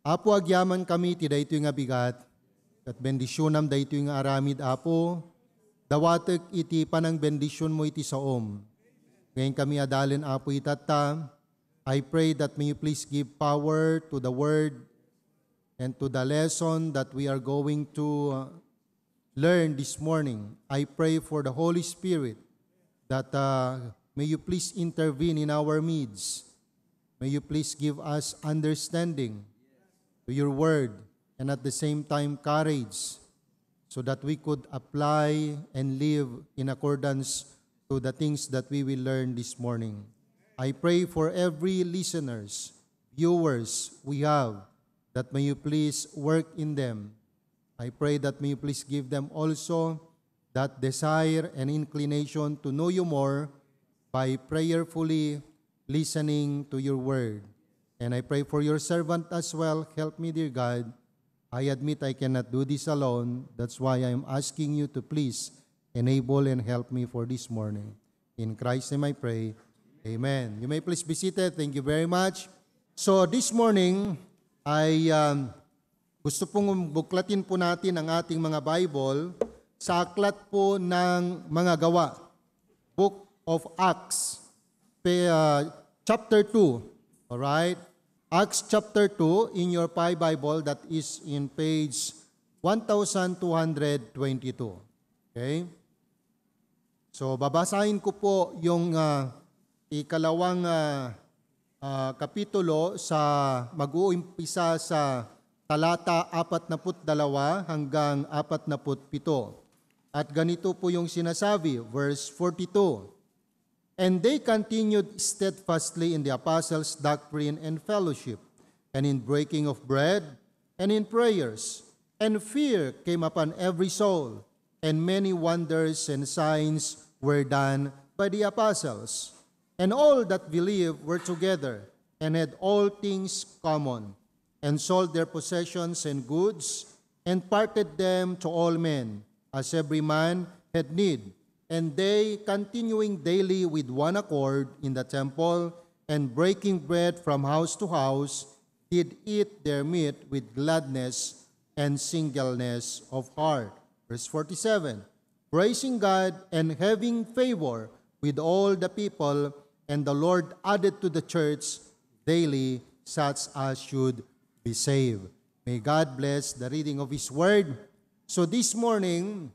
Apo agyaman kami ti daytoy nga bigat, kat bendisyonam daytoy nga aramid Apo, dawatek iti panang bendisyon mo iti saom. Ngayon kami adalin Apo itata, I pray that may you please give power to the word and to the lesson that we are going to learn this morning. I pray for the Holy Spirit that may you please intervene in our midst. May you please give us understanding to your word and at the same time courage so that we could apply and live in accordance to the things that we will learn this morning. I pray for every listeners, viewers we have, that may you please work in them. I pray that may you please give them also that desire and inclination to know you more by prayerfully listening to your word. And I pray for your servant as well. Help me, dear God. I admit I cannot do this alone. That's why I am asking you to please enable and help me for this morning. In Christ's name I pray. Amen. You may please be seated. Thank you very much. So this morning, ay gusto pong buklatin po natin ang ating mga Bible sa aklat po ng mga gawa. Book of Acts, chapter 2. Alright? Acts chapter 2 in your Bible, that is in page 1222. Okay? So babasahin ko po yung ikalawang kapitulo sa mag-uumpisa sa talata 42 hanggang 47. At ganito po yung sinasabi, verse 42. And they continued steadfastly in the apostles' doctrine and fellowship, and in breaking of bread, and in prayers. And fear came upon every soul, and many wonders and signs were done by the apostles. And all that believed were together, and had all things common, and sold their possessions and goods, and parted them to all men, as every man had need. And they, continuing daily with one accord in the temple, and breaking bread from house to house, did eat their meat with gladness and singleness of heart. Verse 47, praising God and having favor with all the people, and the Lord added to the church daily such as should be saved. May God bless the reading of His Word. So this morning,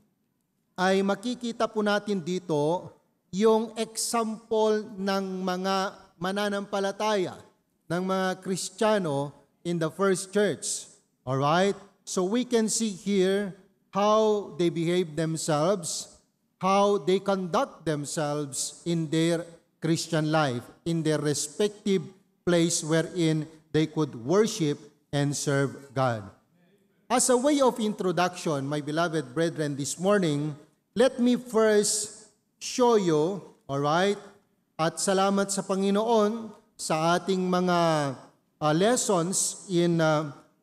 ay makikita po natin dito yung example ng mga mananampalataya, ng mga Kristiyano in the first church. Alright? So we can see here how they behave themselves, how they conduct themselves in their Christian life, in their respective place wherein they could worship and serve God. As a way of introduction, my beloved brethren, this morning, let me first show you, alright, at salamat sa Panginoon sa ating mga lessons in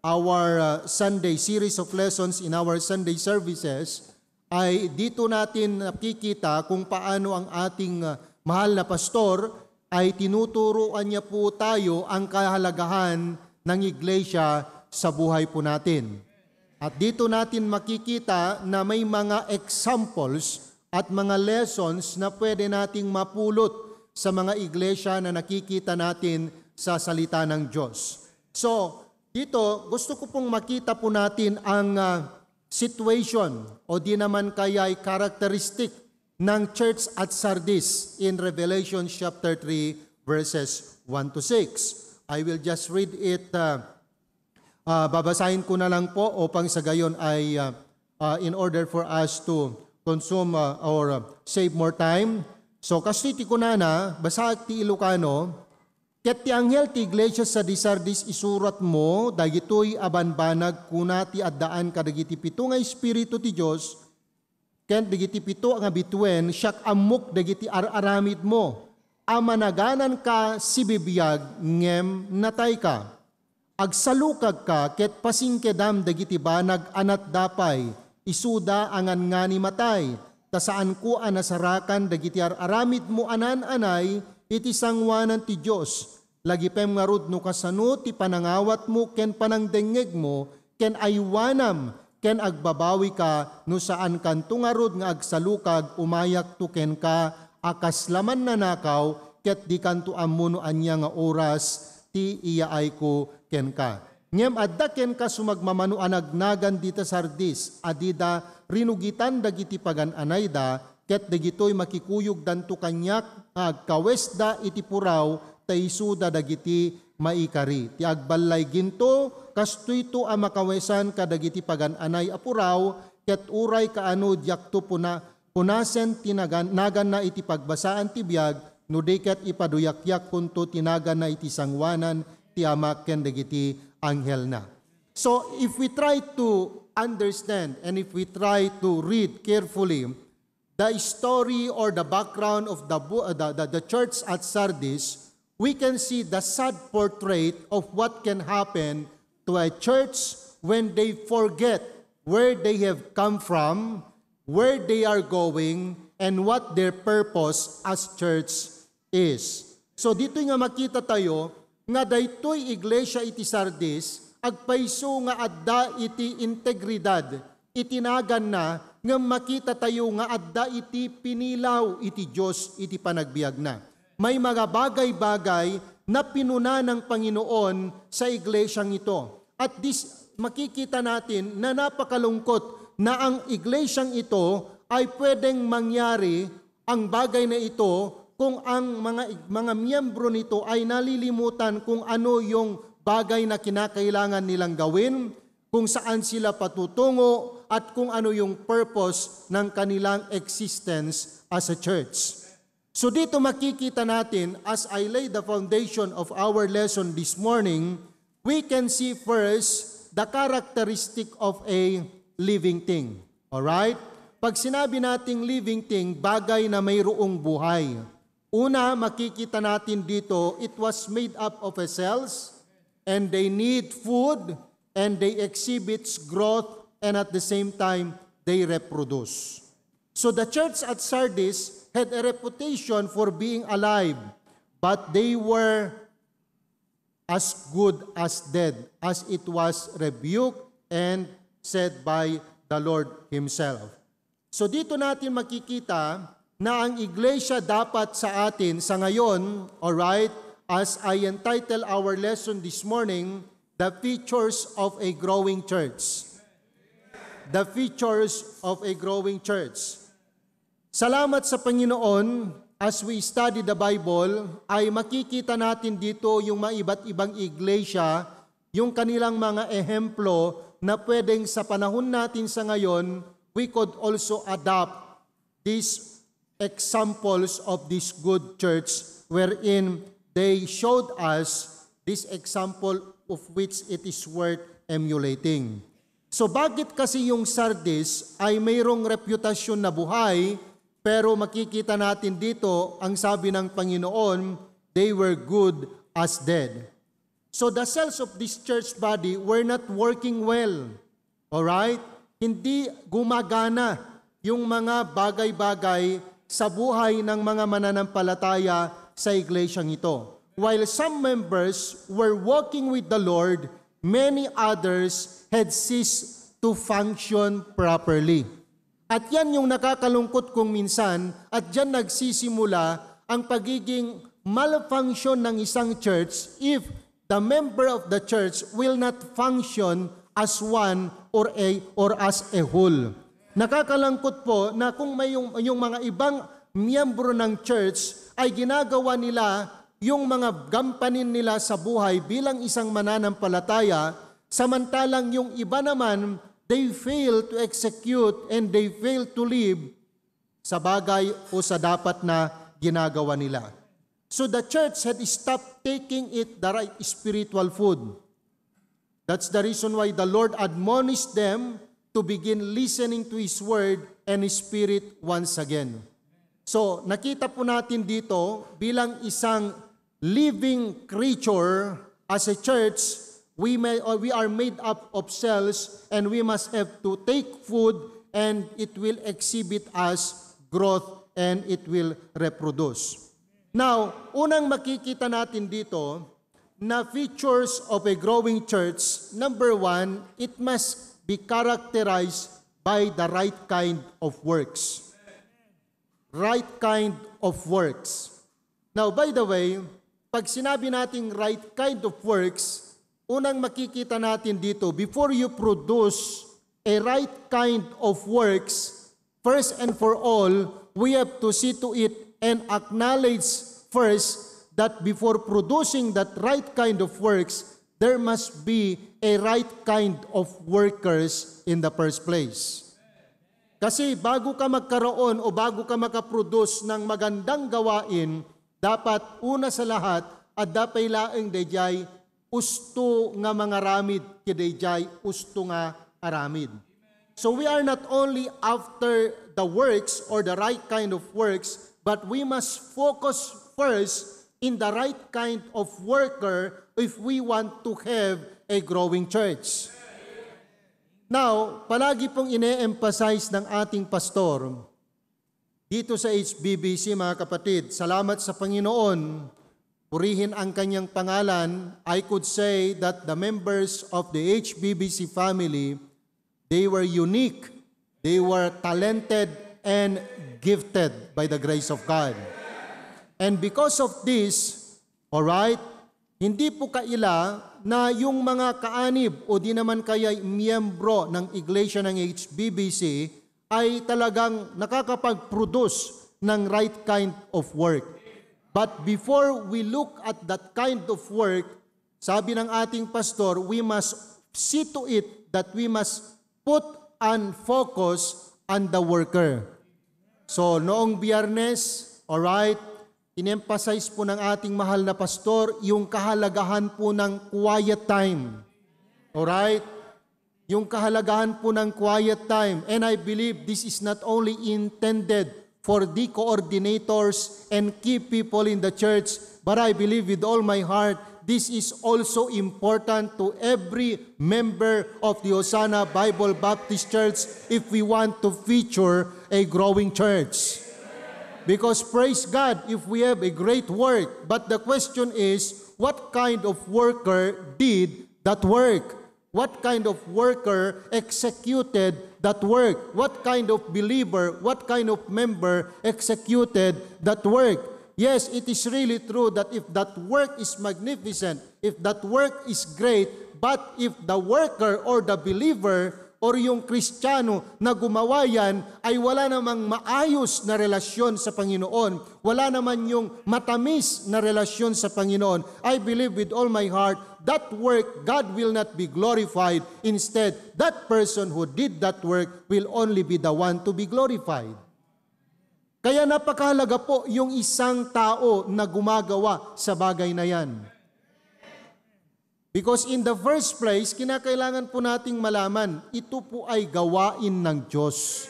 our Sunday series of lessons in our Sunday services, ay dito natin nakikita kung paano ang ating mahal na pastor ay tinuturuan niya po tayo ang kahalagahan ng iglesia sa buhay po natin. At dito natin makikita na may mga examples at mga lessons na pwede nating mapulot sa mga iglesia na nakikita natin sa salita ng Diyos. So, dito gusto ko pong makita po natin ang situation o di naman kaya ay characteristic ng church at Sardis in Revelation chapter 3 verses 1 to 6. I will just read it. Babasahin ko na lang po upang sa gayon ay in order for us to consume or save more time. So kasiti ko na basag ti Ilocano, ket ti anghel ti iglesia sa di Sardis isurat mo, dagitoy abanbanag kunati addaan kadagiti pito nga espiritu ti Dios, ken dagiti pito nga bituen siak amok dagiti araramid mo, amanaganan ka si bibiyag ngem natay ka. Agsalukag ka ket pasingkedam dagiti banag anat dapay, isuda angan nga ni matay, ta saan ko anasarakan dagiti aramid mo anan-anay iti sangwanan ti Dios, Lagi pem nga rudno kasano ti panangawat mo ken panangdengeg mo ken aywanam ken agbabawi ka no saan kan tungarod nga agsalukag umayak to ken ka akaslaman na nakaw ket di kanto ammuno anya nga oras ti iyaay ko ken ka. Ngem adda ken ka sumagmamano anagnagan dita Sardis adida rinugitan dagiti pagan-anayda ket dagitoy makikuyog danto kanyak agkawesda iti puraw taisuda dagiti maikari. Ti agbalay ginto kastoy to a makawesan kadagiti pagan-anay apuraw ket uray kaano diakto punasen tinagan nagan na iti pagbasaan ti biag no dekat ipaduyakyak kunto tinagan na iti sangwanan ti amak ken dagiti anghel na. So if we try to understand and if we try to read carefully the story or the background of the church at Sardis, we can see the sad portrait of what can happen to a church when they forget where they have come from, where they are going, and what their purpose as church is. So dito nga makita tayo nga daytoy iglesia iti Sardis agpayso nga adda iti integridad itinagan na nga makita tayo nga adda iti pinilaw iti Dios iti panagbiag na. May mga bagay-bagay na pinuna ng Panginoon sa iglesyang ito. At makikita natin na napakalungkot na ang iglesyang ito ay pwedeng mangyari ang bagay na ito kung ang mga miyembro nito ay nalilimutan kung ano yung bagay na kinakailangan nilang gawin, kung saan sila patutungo, at kung ano yung purpose ng kanilang existence as a church. So dito makikita natin, as I lay the foundation of our lesson this morning, we can see first the characteristic of a living thing. Alright? Pag sinabi nating living thing, bagay na mayroong buhay. Una, makikita natin dito, it was made up of cells, and they need food, and they exhibit growth, and at the same time, they reproduce. So the church at Sardis had a reputation for being alive, but they were as good as dead, as it was rebuked and said by the Lord Himself. So dito natin makikita na ang iglesia dapat sa atin sa ngayon, alright, as I entitle our lesson this morning, the features of a growing church. The features of a growing church. Salamat sa Panginoon, as we study the Bible, ay makikita natin dito yung mga iba't ibang iglesia, yung kanilang mga ehemplo na pwedeng sa panahon natin sa ngayon, we could also adopt these examples of this good church wherein they showed us this example of which it is worth emulating. So bakit kasi yung Sardis ay mayroong reputasyon na buhay, pero makikita natin dito, ang sabi ng Panginoon, they were good as dead. So the cells of this church body were not working well. Alright? Hindi gumagana yung mga bagay-bagay sa buhay ng mga mananampalataya sa iglesyang ito. While some members were walking with the Lord, many others had ceased to function properly. At yan yung nakakalungkot kung minsan, at yan nagsisimula ang pagiging malfunction ng isang church if the member of the church will not function as one or as a whole. Nakakalangkot po na kung may yung mga ibang miyembro ng church ay ginagawa nila yung mga gampanin nila sa buhay bilang isang mananampalataya, samantalang yung iba naman, they fail to execute and they fail to live sa bagay o sa dapat na ginagawa nila. So the church had stopped taking it the right spiritual food. That's the reason why the Lord admonished them to begin listening to His Word and His Spirit once again. So, nakita po natin dito, bilang isang living creature as a church, we are made up of cells and we must have to take food and it will exhibit us growth and it will reproduce. Now, unang makikita natin dito na features of a growing church, number one, it must be characterized by the right kind of works. Right kind of works. Now, by the way, pag sinabi nating right kind of works, unang makikita natin dito, before you produce a right kind of works, first and for all, we have to see to it and acknowledge first that before producing that right kind of works, there must be a right kind of workers in the first place. Kasi bago ka magkaroon o bago ka makaproduce ng magandang gawain, dapat una sa lahat, at dapay laeng dayjay, usto nga mga ramid, kidayjay, usto nga aramid. So we are not only after the works or the right kind of works, but we must focus first in the right kind of worker if we want to have a growing church. Now, palagi pong ine-emphasize ng ating pastor dito sa HBBC, mga kapatid, salamat sa Panginoon, purihin ang kanyang pangalan. I could say that the members of the HBBC family, they were unique, they were talented and gifted by the grace of God. And because of this, alright, hindi po kaila na yung mga kaanib o di naman kaya miyembro ng iglesia ng HBBC ay talagang nakakapag-produce ng right kind of work. But before we look at that kind of work, sabi ng ating pastor, we must see to it that we must put and focus on the worker. So noong Biyernes, alright, in-emphasize po ng ating mahal na pastor yung kahalagahan po ng quiet time. Alright? Yung kahalagahan po ng quiet time. And I believe this is not only intended for the coordinators and key people in the church, but I believe with all my heart, this is also important to every member of the Hosanna Bible Baptist Church if we want to feature a growing church. Because praise God if we have a great work. But the question is, what kind of worker did that work? What kind of worker executed that work? What kind of believer, what kind of member executed that work? Yes, it is really true that if that work is magnificent, if that work is great, but if the worker or the believer or yung Kristiyano na gumawa yan ay wala namang maayos na relasyon sa Panginoon, wala naman yung matamis na relasyon sa Panginoon, I believe with all my heart, that work, God will not be glorified. Instead, that person who did that work will only be the one to be glorified. Kaya napakahalaga po yung isang tao na gumagawa sa bagay na yan. Because in the first place, kinakailangan po nating malaman, ito po ay gawain ng Diyos.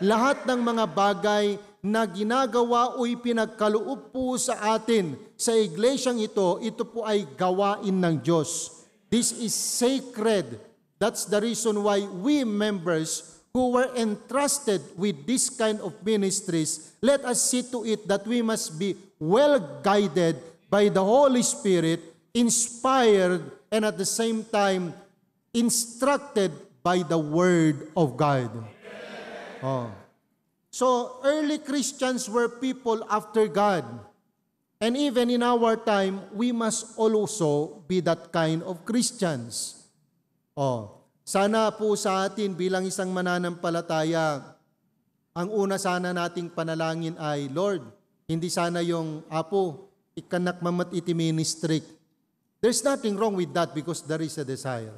Lahat ng mga bagay na ginagawa o ipinagkaloob po sa atin sa iglesyang ito, ito po ay gawain ng Diyos. This is sacred. That's the reason why we members who were entrusted with this kind of ministries, let us see to it that we must be well guided by the Holy Spirit, inspired, and at the same time, instructed by the Word of God. Oh. So, early Christians were people after God. And even in our time, we must also be that kind of Christians. Oh. Sana po sa atin bilang isang mananampalataya, ang una sana nating panalangin ay, Lord, hindi sana yung, Apo, ikanak mamat iti ministry. There's nothing wrong with that because there is a desire.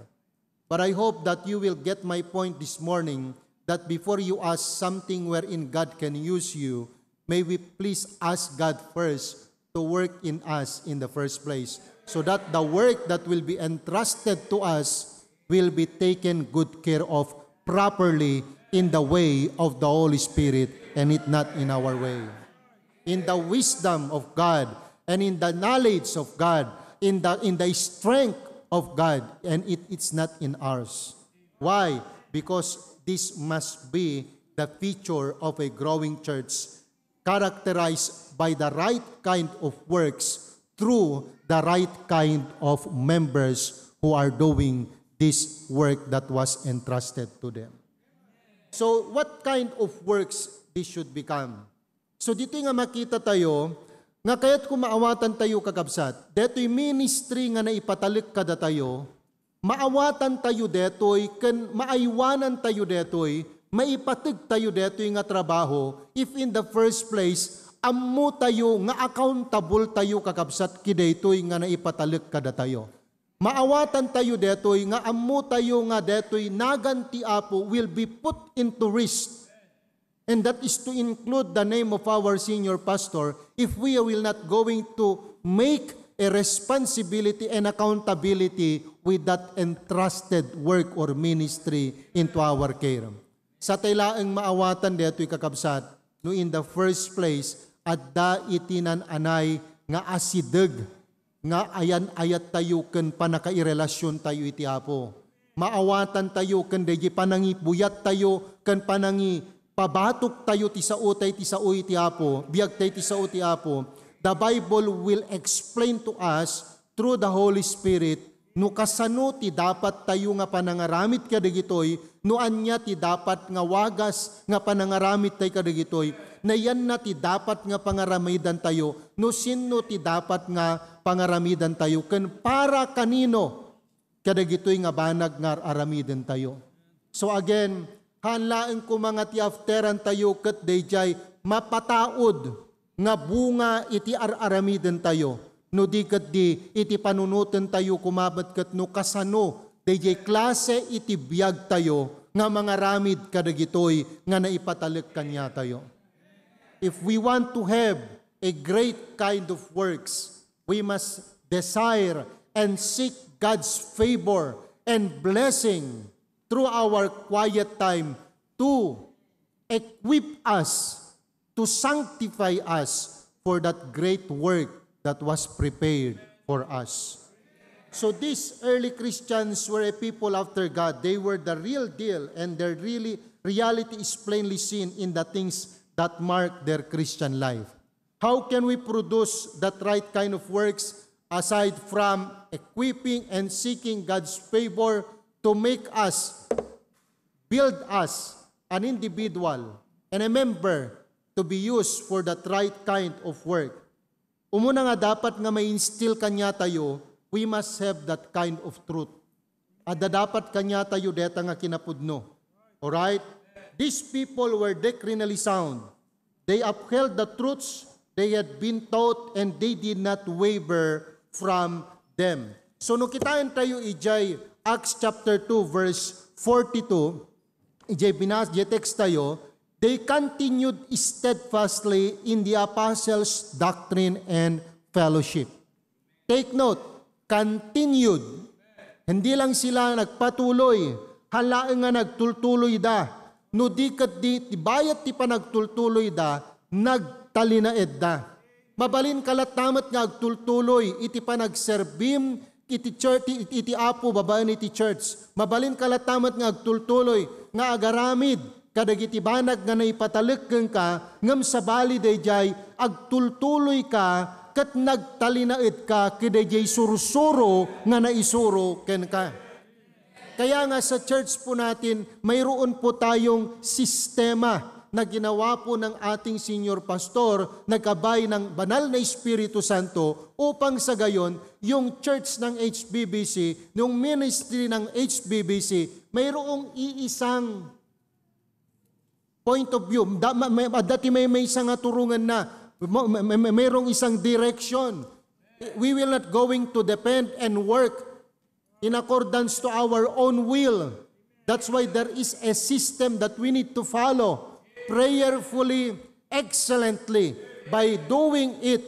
But I hope that you will get my point this morning that before you ask something wherein God can use you, may we please ask God first to work in us in the first place so that the work that will be entrusted to us will be taken good care of properly in the way of the Holy Spirit and it not in our way. In the wisdom of God and in the knowledge of God, in the strength of God, and it's not in ours. Why? Because this must be the feature of a growing church. characterized by the right kind of works through the right kind of members who are doing this work that was entrusted to them. So, what kind of works this should become? So, dito nga makita tayo, nga kaya't kumaawatan tayo kakabsat, deto'y ministry nga naipatalik kada tayo, maawatan tayo deto'y, maaywanan tayo deto'y, maipatig tayo deto'y nga trabaho, if in the first place, ammo tayo nga accountable tayo kakabsat kideto'y nga naipatalik kada tayo. Maawatan tayo detoy nga ammo tayo nga detoy naganti apo will be put into risk. And that is to include the name of our senior pastor if we will not going to make a responsibility and accountability with that entrusted work or ministry into our care. Sa taylaang maawatan detoy kakabsat, no in the first place, adda itinan anay nga asideg nga ayan-ayat tayo ken panakairelasyon tayo iti Apo. Maawatan tayo ken deji panangi buyat tayo ken panangi pabatok tayo ti sao iti Apo. Biag tayo ti sao ti Apo. The Bible will explain to us through the Holy Spirit no kasano ti dapat tayo nga panangaramit kadagitoy, no anya ti dapat nga wagas nga panangaramit tayo kadagitoy, na yan na ti dapat nga pangaramidan tayo, no sino ti dapat nga pangaramidan tayo, ken para kanino kadagitoy nga banag nga aramidan tayo. So again, hanlaan ko mga ti afteran tayo ket dayjay mapataod nga bunga iti aramidan tayo. No di kat di iti panunutan tayo kumabat kat no kasano dayjay klase iti biyag tayo nga mga ramid kadagitoy nga naipatalik kanya tayo. If we want to have a great kind of works, we must desire and seek God's favor and blessing through our quiet time to equip us, to sanctify us for that great work that was prepared for us. So these early Christians were a people after God. They were the real deal, and their reality is plainly seen in the things that mark their Christian life. How can we produce that right kind of works aside from equipping and seeking God's favor to make us, build us an individual and a member to be used for that right kind of work? Umuna nga dapat nga ma-instill kanya tayo, we must have that kind of truth. At dapat kanya tayo deta nga kinapudno. Alright? These people were doctrinally sound. They upheld the truths they had been taught and they did not waver from them. So no kitain tayo ijay Acts chapter 2 verse 42, ijay binas je text tayo, they continued steadfastly in the apostles' doctrine and fellowship. Take note, continued. Hindi lang sila nagpatuloy, halaan nga nagtultuloy da. No di kat di, bayat ti pa nagtultuloy da, nagtalinaed da. Mabalin kalat tamat nga agtultuloy, iti pa nagserbim, iti church, iti apo, babaan iti church. Mabalin kalat tamat nga agtultuloy, nga agaramid, kadagiti banag nga naipatalikken ka, ngam sa bali dayjay, agtultuloy ka, kat nagtalinaid ka, kidayjay sursuro nga naisuro ken ka. Kaya nga sa church po natin, mayroon po tayong sistema na ginawa po ng ating senior pastor, nagkabay ng banal na Espiritu Santo, upang sa gayon, yung church ng HBBC, yung ministry ng HBBC, mayroong iisang point of view. Dati may isang turungan na, mayroong isang direction. We will not going to depend and work in accordance to our own will. That's why there is a system that we need to follow prayerfully, excellently, by doing it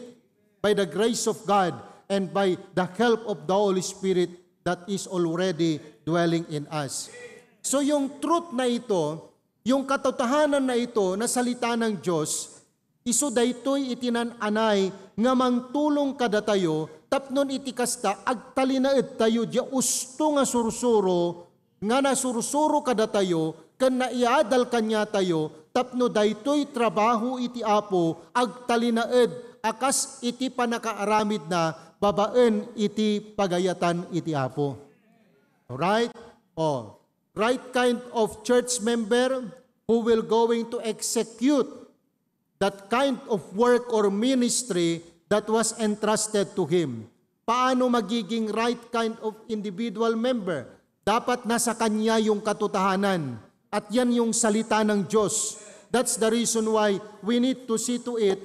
by the grace of God and by the help of the Holy Spirit that is already dwelling in us. So yung truth na ito, yung katotohanan na ito na salita ng Diyos, iso daytoy itinananay nga mangtulong kada tayo, tapnon iti kasta agtalinaed tayo dia usto nga sursuro, nga nasursuro kada tayo, kan naiadal kanya tayo, tapno daytoy trabaho iti Apo agtalinaed akas iti panakaaramid na babaen iti pagayatan iti Apo. Alright? Right kind of church member who will going to execute that kind of work or ministry that was entrusted to him. Paano magiging right kind of individual member? Dapat nasa kanya yung katotohanan. At yan yung salita ng Diyos. That's the reason why we need to see to it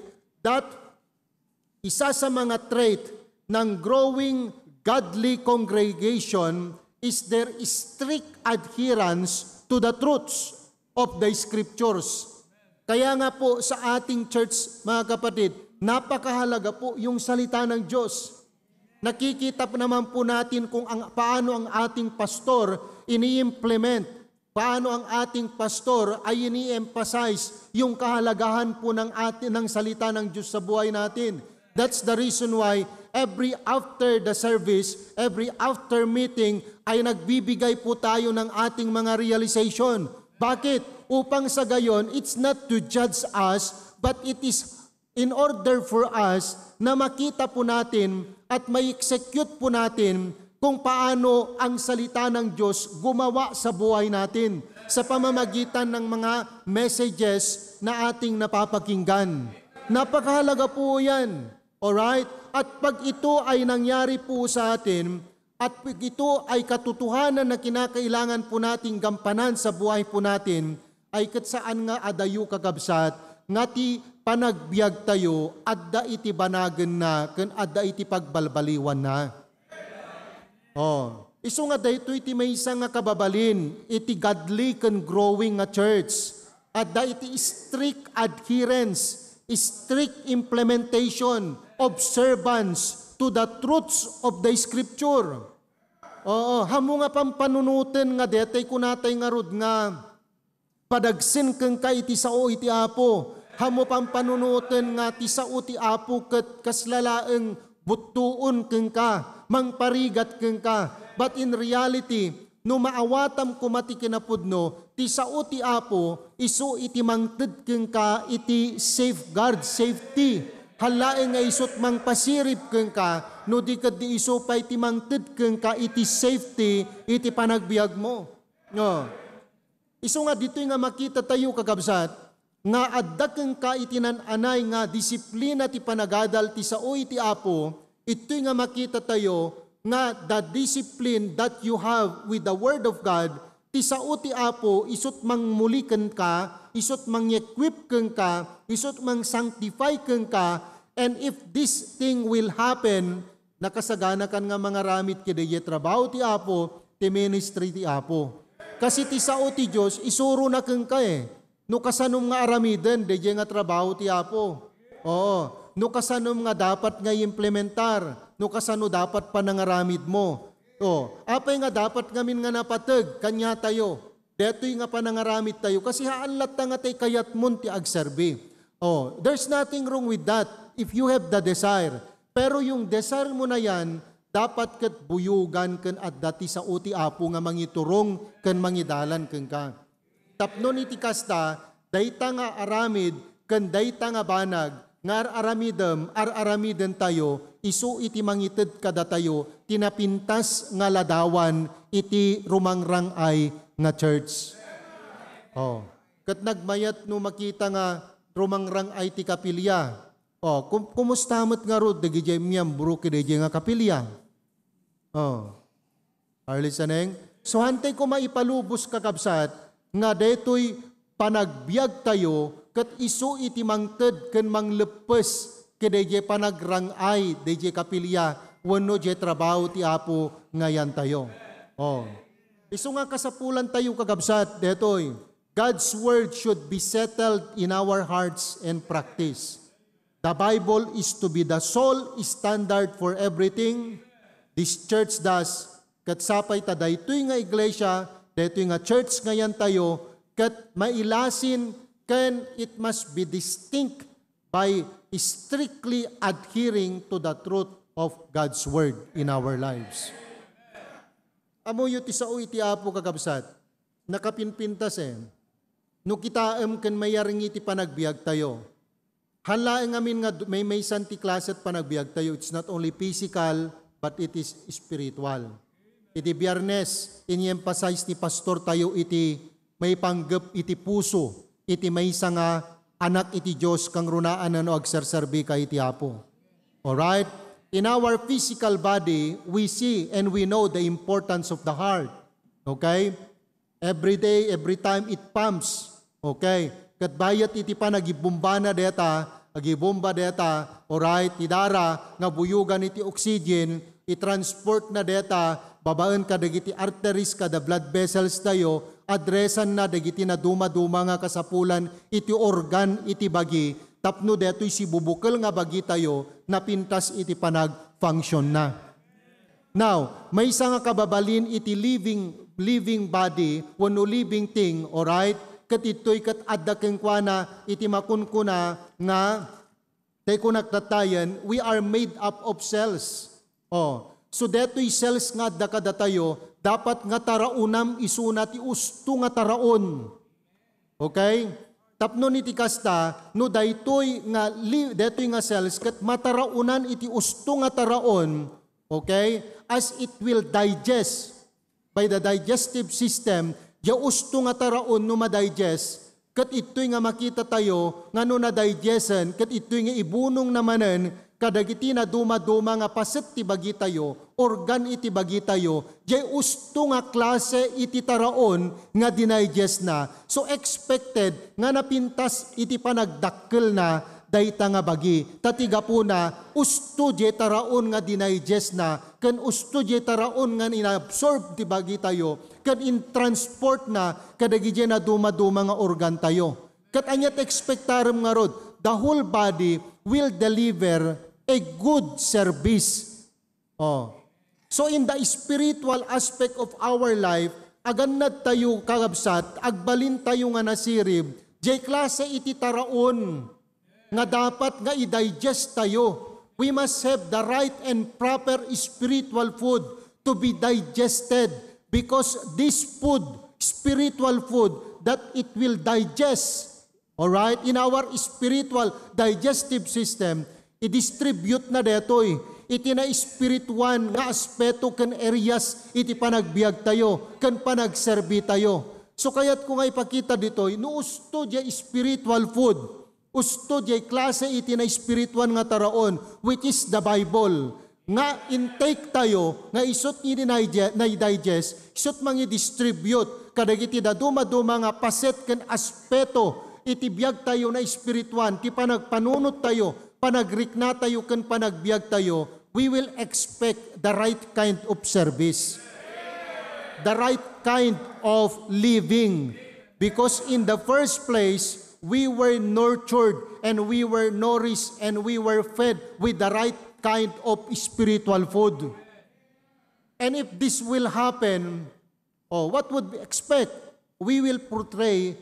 that isa sa mga trait ng growing godly congregation is their strict adherence to the truths of the Scriptures. Kaya nga po sa ating church, mga kapatid, napakahalaga po yung salita ng Diyos. Nakikita naman po natin kung paano ang ating pastor ini-implement, paano ang ating pastor ay ini-emphasize yung kahalagahan po ng salita ng Diyos sa buhay natin. That's the reason why every after the service, every after meeting, ay nagbibigay po tayo ng ating mga realization. Bakit? Upang sa gayon, it's not to judge us, but it is in order for us na makita po natin at ma-execute po natin kung paano ang salita ng Diyos gumawa sa buhay natin sa pamamagitan ng mga messages na ating napapakinggan. Napakahalaga po yan. Alright? At pag ito ay nangyari po sa atin, at pag ito ay katotohanan na kinakailangan po nating gampanan sa buhay po natin, ay katsaan nga adayo kakabsat, nga ti panagbiag tayo, adda iti banagen na, ken adda iti pagbalbaliwan na. Isu nga dayto iti maysa nga kababalin, iti godly ken growing nga church, adda iti strict adherence, strict implementation, observance to the truths of the Scripture. Hamo nga pampanunutin nga detay kunatay nga rod nga padagsin keng ka iti sao iti Apo. Hamo pampanunutin nga ti sao ti Apo ket kaslalaeng buttuon keng ka, mangparigat keng ka. But in reality, no maawatam kumati kinapudno, ti sao ti Apo isu iti mangted keng ka iti safeguard, safety. Halaeng nga isot mang pasirip keng ka, no di ka di iso pa iti mangted keng ka iti safety, iti panagbiag mo. Iso nga dito nga makita tayo kakabsat, nga adda keng ka iti nananay nga disiplina ti panagadal ti sao iti Apo, ito nga makita tayo nga the discipline that you have with the Word of God, ti sao ti Apo, isot mang muliken ka, isot mang equip keng ka, isot mang sanctify keng ka, and if this thing will happen, nakasagana kan nga mga ramit kideye trabaho ti Apo, ti ministry ti Apo. Kasi ti sao ti Diyos, isuro na keng ka No kasanom nga aramiden, deye nga trabaho ti Apo. No kasanom nga dapat nga implementar, no kasano dapat panangaramid mo. Apay nga dapat ngamin nga napateg, kanya tayo. Deto'y nga panangaramid tayo, kasi haanlat nga tay kayat mon ti agserbi. There's nothing wrong with that if you have the desire. Pero yung desire mo na yan, dapat ket buyugan ken adda ti sao ti Apo nga mangiturong ken mangidalan ken ka. Tapnon iti kasta, dayta nga aramid ken dayta nga banag, nga aramiden tayo, isu iti mangited kada tayo, tinapintas nga ladawan iti rumangrangay nga church. Kat nagmayat no makita nga rumangrangay ti kapilya. Kumustamot nga rod, dagijay miyam, buro kidejay nga kapilya. Are listening? So hantay ko maipalubos kakabsat, nga deto'y panagbiag tayo, kat isu iti mangted ken manglepes kidejay panagrangay, dejay kapilya, wenno jay trabaho ti Apo ngayan tayo. Isu nga kasapulan tayo kakabsat, deto'y, God's Word should be settled in our hearts and practice. The Bible is to be the sole standard for everything this church does. Kat sapay ta daytoy nga iglesia, daytoy nga church ngayan tayo, kat mailasin ken it must be distinct by strictly adhering to the truth of God's Word in our lives. Amoyo ti sao iti Apo kakabsat, nakapinpintas no kitaam ken mayaring iti panagbiag tayo. Halaeng amin nga may santi klase at panagbiag tayo. It's not only physical, but it is spiritual. Iti Biyernes, ini-emphasize ni pastor tayo iti may panggap iti puso, iti may nga anak iti Diyos kang runaan ano agserserbi ka iti Apo. Alright? In our physical body, we see and we know the importance of the heart. Okay? Every day, every time it pumps. Okay? Kat bayat iti pa nagibomba na deta, alright, tidara, nga buyugan iti oxygen, i-transport na deta, babaan ka dagiti arteries ka, the blood vessels tayo, adresan na dagiti na duma-duma nga kasapulan, iti organ, iti bagi, tapno deto'y si bubukal nga bagi tayo, napintas iti panag-function na. Now, may isa nga kababalin iti living body, wano living thing, alright, kat ito'y kat adda keng kuana, iti makunkuna nga, tayo kunagtatayan, we are made up of cells. Oh, so deto'y cells nga adda kada tayo, dapat nga taraunam isuna ti usto nga taraon. Okay? Tapno iti kasta, no daytoy nga cells, kat mataraunan iti usto nga taraon, okay? As it will digest by the digestive system, ya usto nga taraon no ma-digest, kat ito'y nga makita tayo, nga no na-digesten, kat ito'y nga ibunong namanen, kadagiti na duma-duma nga paset ti bagi tayo, organ iti bagi tayo, jay usto nga klase iti taraon nga dinigest na. So expected nga napintas iti panagdakkel na dayta nga bagi. Tatiga po na, usto jay taraon nga dinigest na, kan usto jay taraon nga inabsorb ti bagi tayo, kan in-transport na kadagiti na duma-duma nga organ tayo. Kat anyat expectarum nga rod, the whole body will deliver a good service. Oh. So in the spiritual aspect of our life, agannad tayo kagabsat, agbalin tayo nga nasirib, jay klase iti taraon, nga dapat nga i-digest tayo. We must have the right and proper spiritual food to be digested because this food, spiritual food, that it will digest, alright, in our spiritual digestive system, i-distribute na detoy. Iti na spirituan nga aspeto ken areas iti panagbiag tayo, ken panagserbi tayo. So kaya't ko nga ipakita ditoy, no usto dia spiritual food, usto dia klase iti na spirituan nga taraon, which is the Bible. Nga intake tayo, nga isot ni na-digest, isot mangi distribute, kadagiti da duma-duma nga paset ken aspeto, iti biag tayo na spirituan, ti panagpanunot tayo, panagrikna tayo kan panagbiag tayo, we will expect the right kind of service. The right kind of living. Because in the first place, we were nurtured and we were nourished and we were fed with the right kind of spiritual food. And if this will happen, what would we expect? We will portray,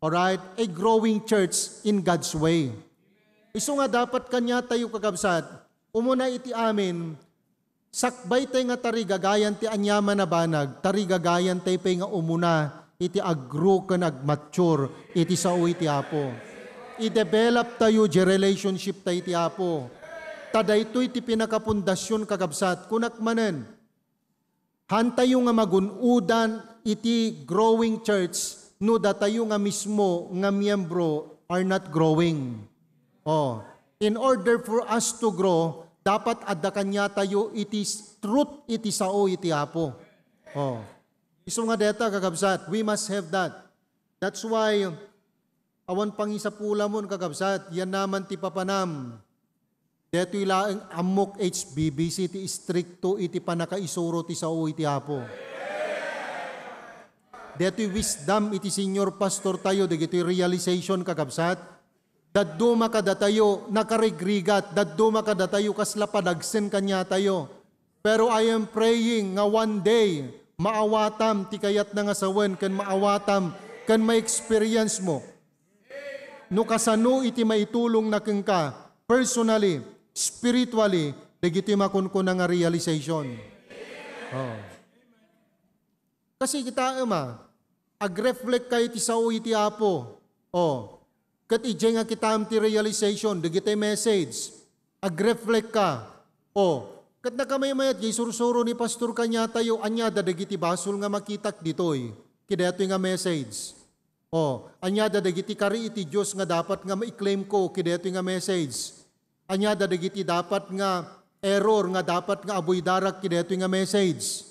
alright, a growing church in God's way. Iso nga dapat kanya tayo kagabsat, umuna iti amin, sakbay tayo nga tarigagayan ti anyaman na banag, tarigagayan tayo pa nga umuna, iti agro ka nagmature, iti sao iti Apo. I-develop tayo di relationship tayo iti Apo. Tada ito iti pinakapundasyon kagabsat, kunak manen, hantayo nga magunudan iti growing church, no datayo nga mismo nga miyembro are not growing. In order for us to grow, dapat adda kanya tayo iti truth iti sao iti Apo. Iso nga deta kagabsat, we must have that. That's why awan pangisa pula mon kagabsat, yan naman ti papanam. Deto ilaeng amok HBBC ti stricto iti panakaisuro ti sao iti Apo. Deto wisdom iti senior pastor tayo, dagito realization kagabsat. Daddo makadatayo, nakarigrigat, daddo makadatayo kasla padagsen kanya tayo. Pero I am praying nga one day, maawatam, tikayat na nga sawen, kan maawatam, kan ma-experience mo. No kasano iti maitulong na keng ka, personally, spiritually, dagiti makunko na nga realization. Kasi kita Ag-reflect kayo ti sao iti Apo. O, kat ije nga kitam ti realization, dagiti message. Ag-reflect ka. O, kat nakamayamayat, jay sursuro ni pastor kanya tayo, anya dadagiti basol nga makitak ditoy. Kidato nga message. O, anya dadagiti kari iti Diyos nga dapat nga ma-claim ko, kidato nga message. Anya dadagiti dapat nga error nga dapat nga aboy darak kidato nga message.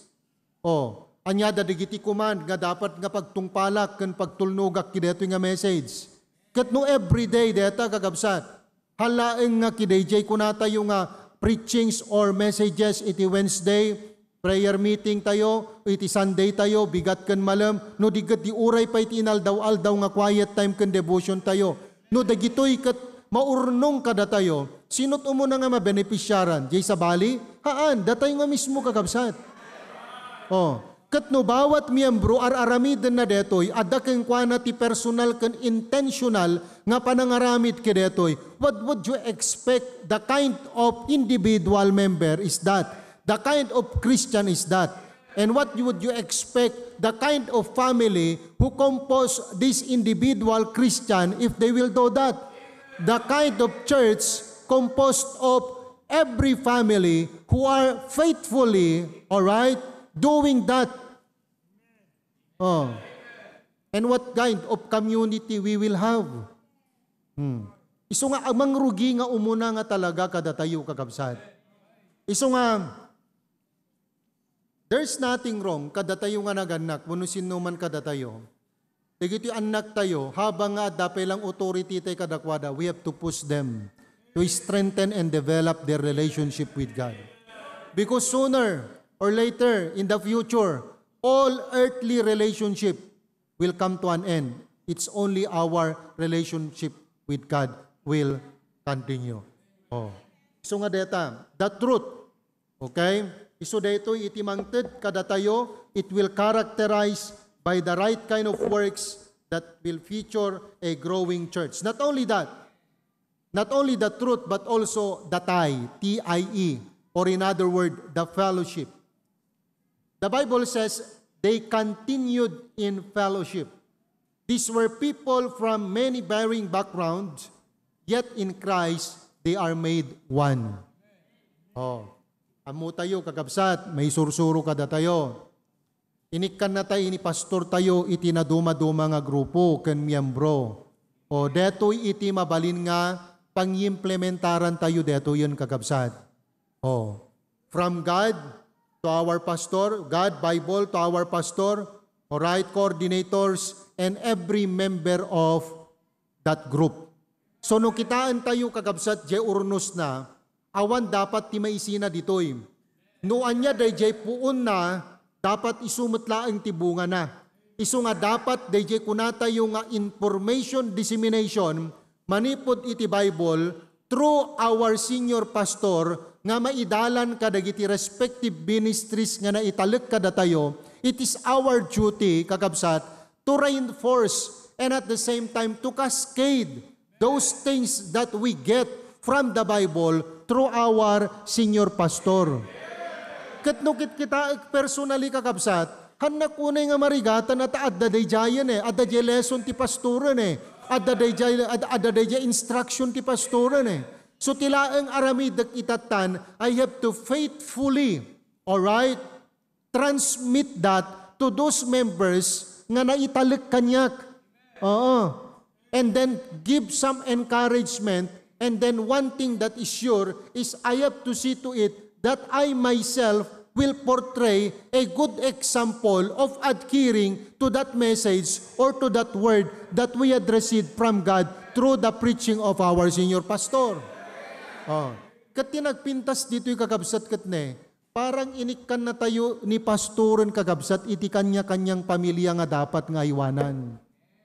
O, anya dadagiti command nga dapat nga pagtungpalak ken pagtulnogak kidato nga message. Ket no everyday deta kagabsat. Halaeng nga kidayjay kunatayo nga preachings or messages iti Wednesday, prayer meeting tayo, iti Sunday tayo, bigat ken malam, no digat di uray pa iti inaldaw-aldaw nga quiet time ken devotion tayo. No dagitoy ket maurnong kada tayo, sinot umuna nga mabenepisyaran? Jay sa bali? Haan, datay nga mismo kakabsat. Oh, kat no bawat miyembro ar-aramid na detoy, adda keng kuana ti personal ken intentional nga panangaramid ke detoy. What would you expect the kind of individual member is that? The kind of Christian is that? And what would you expect the kind of family who compose this individual Christian if they will do that? The kind of church composed of every family who are faithfully, all right, doing that. Oh. And what kind of community we will have? Iso nga amang rugi nga umuna nga talaga kada tayo kakabsat. Iso nga there's nothing wrong kada tayo nga naganak wano sino man kada tayo. Digiti anak tayo habang nga dapay lang authority tayo kadakwada, we have to push them to strengthen and develop their relationship with God. Because sooner or later in the future, all earthly relationship will come to an end. It's only our relationship with God will continue. Oh. So nga deta, the truth, okay? Iso dito itimangted kada tayo, it will characterize by the right kind of works that will feature a growing church. Not only that, not only the truth, but also the tie, T-I-E, or in other word, the fellowship. The Bible says they continued in fellowship. These were people from many varying backgrounds, yet in Christ, they are made one. Oh, amo tayo kakabsat, may sursuro kada tayo. Inikan na tayo, ini pastor tayo, iti na duma-duma nga grupo, ken miyembro. O detoy iti mabalin nga, pang-implementaran tayo deto yun kakabsat. O, from God to our pastor, God, Bible to our pastor, alright, coordinators, and every member of that group. So no kitaan tayo kakabsat, jay urnos na, awan dapat ti maisina ditoy. No anya day jay puon na, dapat isumutlaang tibunga na. Isu nga dapat DJ kunata yung nga information dissemination manipod iti Bible through our senior pastor nga maidalan kadagiti respective ministries nga naitalik kada tayo. It is our duty, kakabsat, to reinforce and at the same time to cascade those things that we get from the Bible through our senior pastor. Katnukit kita personally kakabsat, hanak unay nga marigatan at adda day jayan adda day lesson ti pastoran adda day jay instruction ti pastoran So tilaeng aramid itatan, I have to faithfully, alright, transmit that to those members nga naitalik kanyak. And then give some encouragement, and then one thing that is sure is I have to see to it that I myself will portray a good example of adhering to that message or to that word that we had received from God through the preaching of our senior pastor. Kat tinagpintas dito yung kakabsat katne, parang inikan na tayo ni pastoren kakabsat iti kanya-kanyang pamilya nga dapat nga iwanan.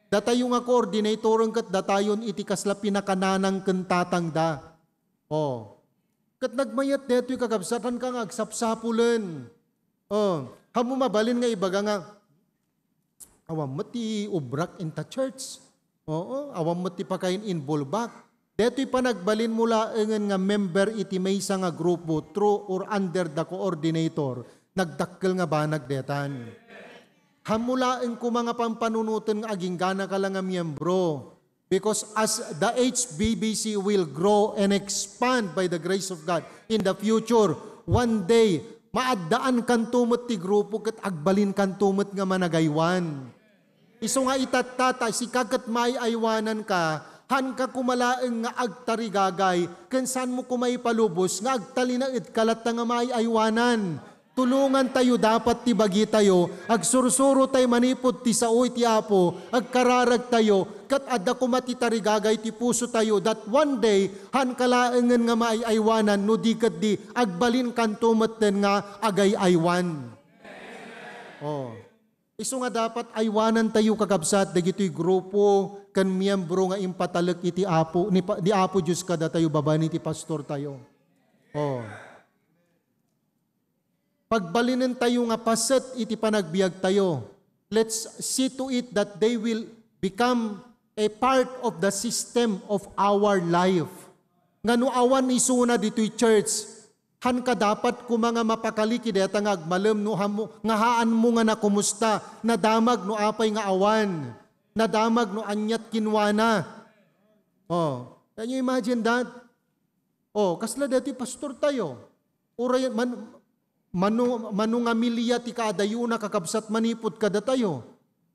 Datayo nga koordinatoren kat datayon iti kasla pinakananang kentatang da. Kat nagmayat deto yung kakabsatan ka nga agsapsapulen. Hamo mabalin nga ibaga nga, awam mati ubrak in the church. Awam mati pakain involvak. Deto yung panagbalin mula nga member iti may isa nga grupo through or under the coordinator. Nagdakkel nga banag detan. Hamulain ko mga pampanunutan nga aging gana ka lang nga miyembro. Because as the HBBC will grow and expand by the grace of God in the future, one day, maaddaan kan tumot ti grupo kat agbalin kan tumot nga managaywan. Iso nga itatata, si kagat may aywanan ka, han ka kumalaeng nga agtarigagay, kansan mo kumay palubos, nga agtalinaid kalat nga may aywanan. Tulungan tayo dapat tibagi tayo, agsursuro tayo manipod ti saoy ti Apo, agkararag tayo, kat adda kumatitarigagay ti puso tayo, that one day, han kalaengan nga maayaywanan, no di kat di, agbalin kantumat den nga agay-aywan. Oh. Iso nga dapat aywanan tayo kakabsat, dagito'y grupo, kan miyembro nga impatalek iti Apo, di Apo Diyos kada tayo, babani ti pastor tayo. Oh. Pagbalinan tayo nga paset iti panagbiag tayo. Let's see to it that they will become a part of the system of our life. Nga no awan isuna dito'y church, han ka dapat kung mga mapakaliki deta nga agmalem no nga haan mo nga na kumusta, nadamag no apay nga awan, nadamag no anyat kinwana. Oh, can you imagine that? Oh, kasla dati pastor tayo. Uray Manu nga milya ti kaadayuna kakabsat manipod kada tayo.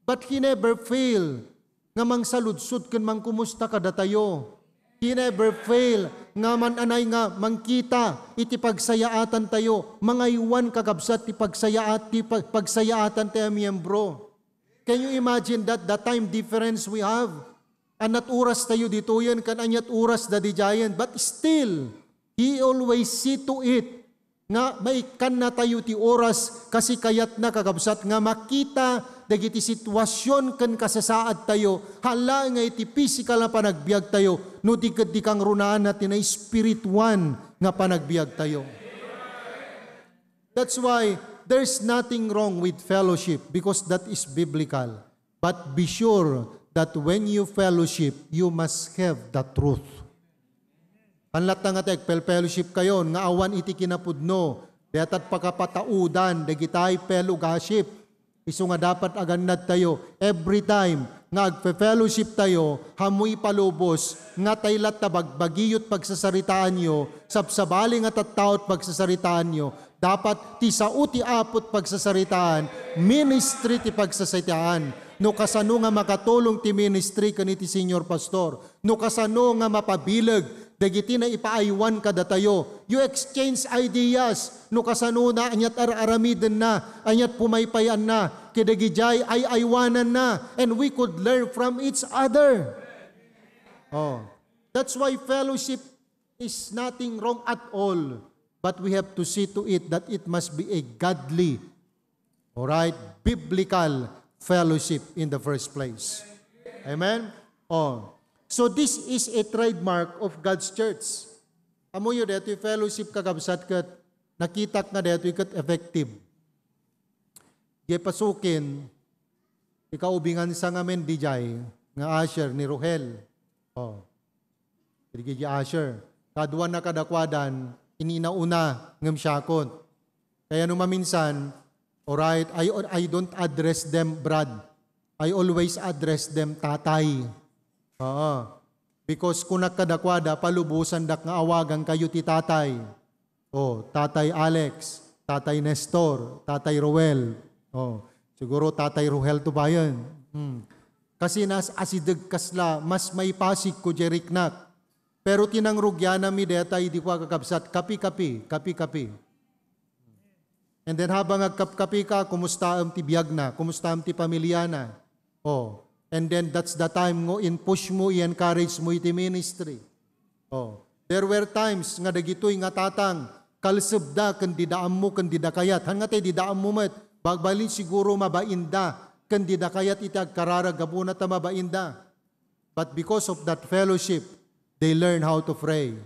But he never fail nga mangsaludsud ken mangkumusta kada tayo. He never fail nga mananay nga mangkita iti pagsayaatan tayo. Mangaywan kakabsat ti pagsayaatan tayo miyembro. Can you imagine that the time difference we have? Anat oras tayo dito yan, kan anyat oras da di giant. But still, he always see to it nga maikan na tayo ti oras kasi kayat na kakabsat nga makita dagiti sitwasyon ken kasasaad tayo hala nga iti physical na panagbiag tayo no di kang runaan natin na spirituan nga panagbiag tayo. That's why there's nothing wrong with fellowship because that is biblical. But be sure that when you fellowship, you must have the truth. Panlat nga tek, fellowship kayo, nga awan iti kinapudno, datat pagkapataudan, dagitay fellowship. Iso nga dapat agannad tayo, every time, nga agpe-fellowship tayo, hamoy palubos, nga taylat na bagbagiyot pagsasaritaan nyo, sabsabali nga tattaot pagsasaritaan nyo, dapat ti sauti apot pagsasaritaan, ministry ti pagsasaritaan, no kasano nga makatulong ti ministry kaniti senior pastor, no kasano nga mapabilag, dagiti na ipaaywan kada tayo. You exchange ideas. No kasano na, anyat aramiden na, anyat pumaypayan na, kidagijay ay aywanan na, and we could learn from each other. Oh. That's why fellowship is nothing wrong at all. But we have to see to it that it must be a godly, alright, biblical fellowship in the first place. Amen? Oh. So this is a trademark of God's church. Amo yun, dito yung fellowship kakabsat kat, nakitak nga dito yung kat effective. Di pasukin, ikaw ubingan sa ngamen di jay, nga Asher ni Rohel. Oh. Di Asher. Kaduan na kadakwadan, ininauna ngam syakot. Kaya nung maminsan, alright, I don't address them, Brad. I always address them, tatay. Because kung nakadakwada, palubusan dak nga awagan kayo ti tatay. Oh, tatay Alex, tatay Nestor, tatay Roel. Oh, siguro tatay Roel to ba yan? Kasi nas asidag kasla, mas may pasik ko jeriknak. Pero tinangrugyan mi detay di ko kakabsat, kapi-kapi. And then habang agkap-kapi ka, kumusta am ti biyag na, kumusta am ti pamilya na. Oh, and then that's the time ngo in push mo, i-encourage mo iti ministry. Oh, there were times nga dagitoy nga tatang, kalsubda kandidaan mo kandidakayat. Hangate didaan mo met, bagbalin siguro mabainda, kandidakayat iti agkararag gabuna ta mabainda. But because of that fellowship, they learn how to pray.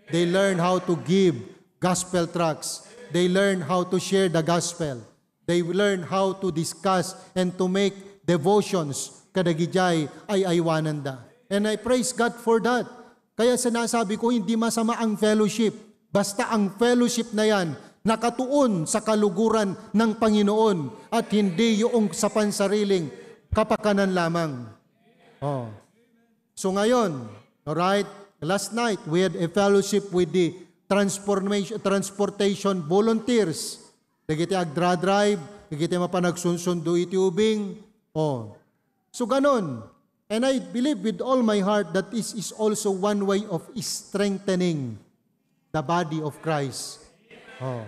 They learn how to give gospel tracts. They learn how to share the gospel. They learn how to discuss and to make devotions kadagijay ay aywanan da. And I praise God for that. Kaya sinasabi ko, hindi masama ang fellowship. Basta ang fellowship na yan, nakatuon sa kaluguran ng Panginoon at hindi yung sa pansariling kapakanan lamang. Oh. So ngayon, alright, last night we had a fellowship with the transportation volunteers. Dagiti agdra-drive, dagiti mapanagsunsundo iti ubing. Oh. So ganon. And I believe with all my heart that this is also one way of strengthening the body of Christ. Oh.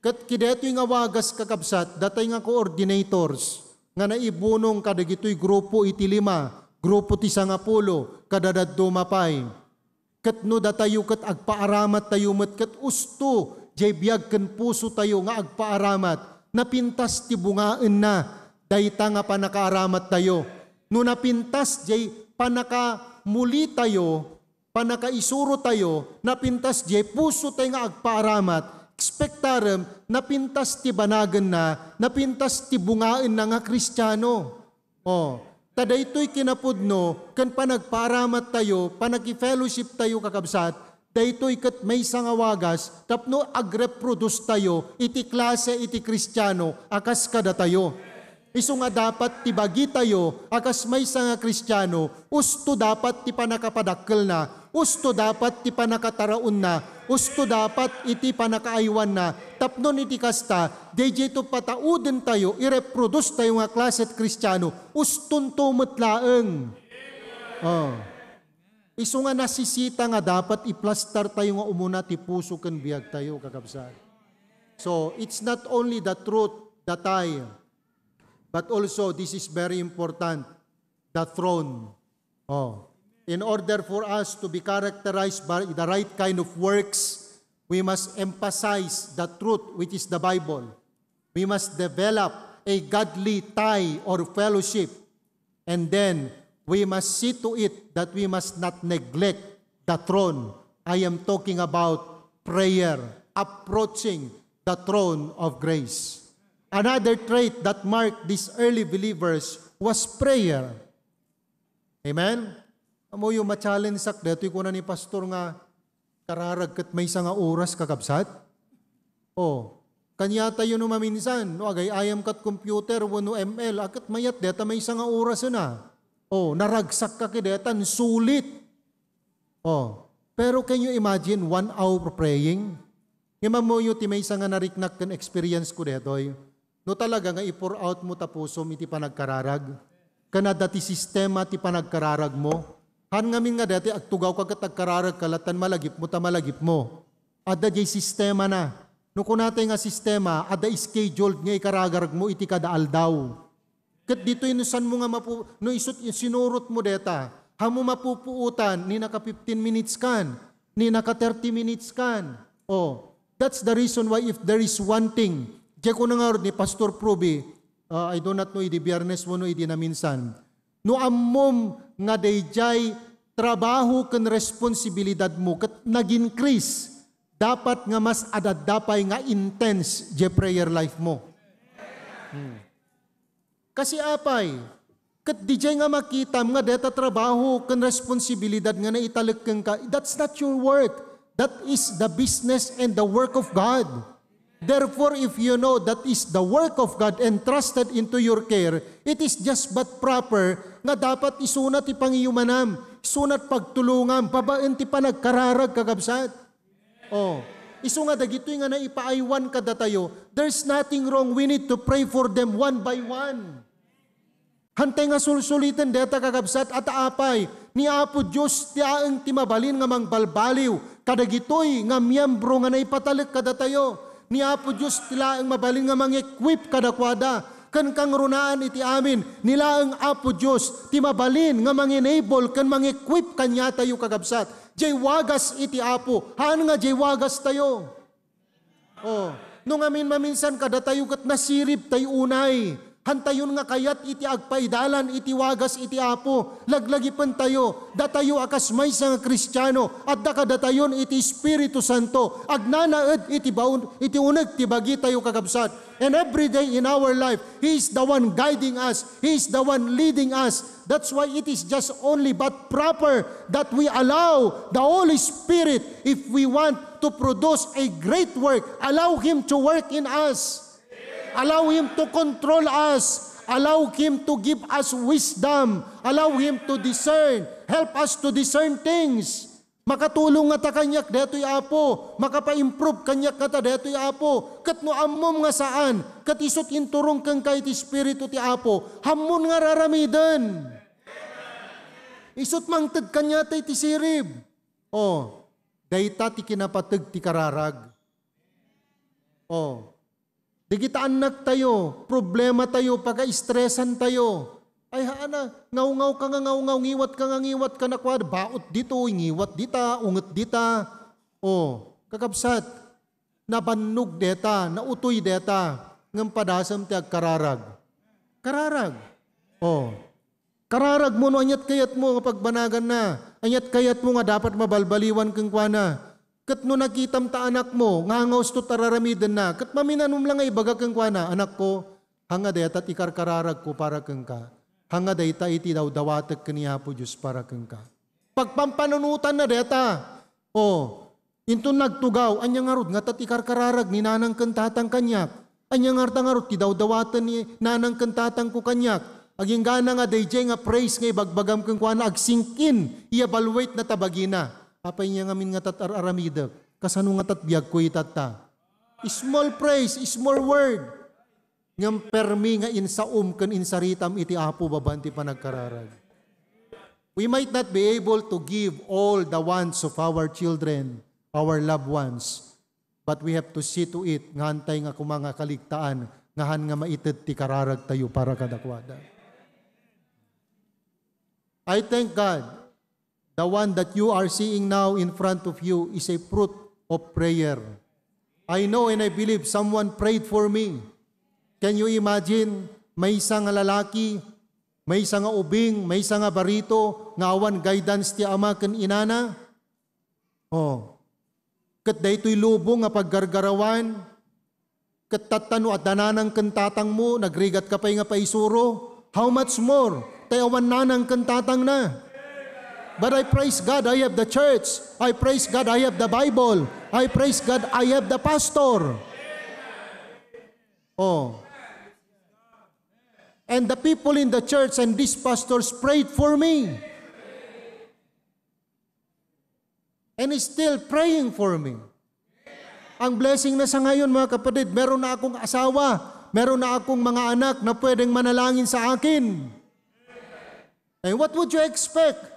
Kat kideto yung awagas kakabsat, datay nga coordinators, nga naibunong kadagito'y grupo iti 5, grupo ti 10, kadadaddo mapay. Kat no datayo kat agpaaramat tayo met kat usto, jay biyag ken puso tayo nga agpaaramat, napintas ti bungaen na, dayta nga panakaaramat tayo. No napintas jay panakamuli tayo, panakaisuro tayo, napintas jay puso tayo nga agpaaramat, expectarem, napintas ti banagan na, napintas ti bungaen na nga Kristiyano. Oh, tada ito'y kinapudno, kan panagparamat tayo, panagi-fellowship tayo kakabsat, daytoy kat may sangawagas, tapno agreproduce tayo, iti klase iti Kristiyano, akas kada tayo. Iso nga dapat tibagi tayo, akas may nga Kristiyano, usto dapat ti panakapadakkel na, usto dapat ti panakataraon na, usto dapat iti panakaaywan na, tapnon iti kasta, DJ to patauden tayo, ireproduce tayo nga klaset Kristiyano, uston tumetlaeng. Oh. Iso nga nasisita nga dapat iplastar tayo nga umuna ti puso ken biag tayo kakabsat. So, it's not only the truth that but also, this is very important, the throne. Oh. In order for us to be characterized by the right kind of works, we must emphasize the truth, which is the Bible. We must develop a godly tie or fellowship. And then, we must see to it that we must not neglect the throne. I am talking about prayer, approaching the throne of grace. Another trait that marked these early believers was prayer. Amen? Amo yung ma-challenge sak dito ko na ni pastor nga kararag kat may nga oras kakabsat. Oh, kanya tayo no maminsan, no agay ayam kat computer wano ML akat mayat deta may nga oras na. Oh, naragsak ka kidetan sulit. Oh, pero can you imagine 1 hour praying? Imamo yung ti may nga nariknak kan experience ko detoy. No talaga nga i-pour out mo tapusom iti panagkararag. Kana dati sistema ti panagkararag mo. Han ngamin nga dati agtugaw ka katagkararag kalatan malagip mo ta malagip mo. Ada jay sistema na. No kunatay nga sistema, ada scheduled nga ikaragarag mo iti kadaal daw. Kat dito inusan mo nga no isut sinurot mo deta. Hamo mapupuutan ni naka 15 minutes kan, ni naka 30 minutes kan. Oh, that's the reason why if there is one thing, diya ko na nga ni Pastor Proby, I do not know, idi biyernes mo no, idi na minsan. No ammom nga dayjay trabaho ken responsibilidad mo ket nag-increase, dapat nga mas adadapay nga intense je prayer life mo. Kasi apay, ket dijay nga makitam nga deta trabaho ken responsibilidad nga naitalikeng ka, that's not your work. That is the business and the work of God. Therefore, if you know that is the work of God entrusted into your care, it is just but proper nga dapat isunat ipangiyumanam, isunat pagtulungam, pabaen ti panagkararag kakabsat. Oh, isu nga dagitoy nga naipaaywan kada tayo, there's nothing wrong, we need to pray for them one by one. Hantay nga sulsulitan deta kakabsat at apay, ni Apo Diyos ti aeng ti mabalin nga mangbalbaliw, kadagitoy nga miyembro nga naipatalik kada tayo. Ni Apo Diyos tilaang mabalin nga mang-equip kadakwada, kan kang runaan iti amin, nilaang Apo Diyos ti mabalin nga mang-enable kan mang-equip kanya tayo kagabsat. Jay wagas iti Apo, haan nga jay wagas tayo. Oh, nung amin maminsan kada tayo kat nasirip tayo unay, hantayon nga kayat iti agpaidalan, iti wagas iti Apo, laglagipan tayo, datayo akas may nga Kristiyano, at dakadatayon iti Espiritu Santo, agnanaed iti baon, iti uneg ti bagi tayo kagabsat. And every day in our life, He is the one guiding us, He is the one leading us. That's why it is just only but proper that we allow the Holy Spirit, if we want to produce a great work. Allow Him to work in us. Allow Him to control us. Allow Him to give us wisdom. Allow Him to discern. Help us to discern things. Makatulong nga ta kanyak deto'y Apo. Makapa-improve kanyak nga ta deto'y Apo. Kat no ammom nga saan. Kat isot inturong kang kay ti Espiritu ti Apo. Hamon nga raramidan. Isot mangtag kanya tay ti sirib. Oh, dayta ti kinapatag ti kararag. Oh, di kita anak tayo, problema tayo, pagka-stressan tayo. Ay haana, ngaw-ngaw ka nga ngaw-ngaw, ngiwat ka na kwad, baot dito, ngiwat dita, unget dita. Oh, kakabsat, nabannog deta, nautoy deta, ngam padasam ti agkararag. Kararag. Oh, kararag mo no, anyat kayat mo nga pagbanagan na. Anyat kayat mo nga dapat mabalbaliwan kang kuana. Kat no nakitam ta anak mo, ngangaws to tararamidan na. Kat maminanum lang ay baga kang kuana, anak ko, hanga deta ikarkararag ko para kang ka. Hanga dayta iti daw dawatek kaniya po Diyos para kang ka. Pagpampanunutan na deta, oh, into nagtugaw, anyang arod, nga tatikar kararag ni nanang kantatang kanyak. Anyang arod, ti daw dawatan ni nanang kantatang ko kanyak. Aging gana nga dayjay nga praise nga ibagbagam kang kuana, agsingkin, i-evaluate na tabagina. Apay niya ngamin nga tatararamidak, kasano nga tatbiag ko itata. Small praise, small word. Ngam permi nga insaum kan insaritam iti Apo babanti panagkararag. We might not be able to give all the wants of our children, our loved ones, but we have to see to it nga hantay nga kumanga kaligtaan, ngahan nga maited ti kararag tayo para kadakwada. I thank God, the one that you are seeing now in front of you is a fruit of prayer. I know and I believe someone prayed for me. Can you imagine, may isang lalaki, may isang ubing, may isang barito, nga awan guidance ti ama ken inana? Oh. Ket daytoy lubong nga paggargarawan, ket tatano at dananang kentatang mo, nagrigat ka pay nga paisuro, how much more? Tay awan nanang kentatang na. But I praise God, I have the church. I praise God, I have the Bible. I praise God, I have the pastor. Oh. And the people in the church and these pastors prayed for me. And is still praying for me. Ang blessing na sa ngayon mga kapatid, meron na akong asawa, meron na akong mga anak na pwedeng manalangin sa akin. And what would you expect?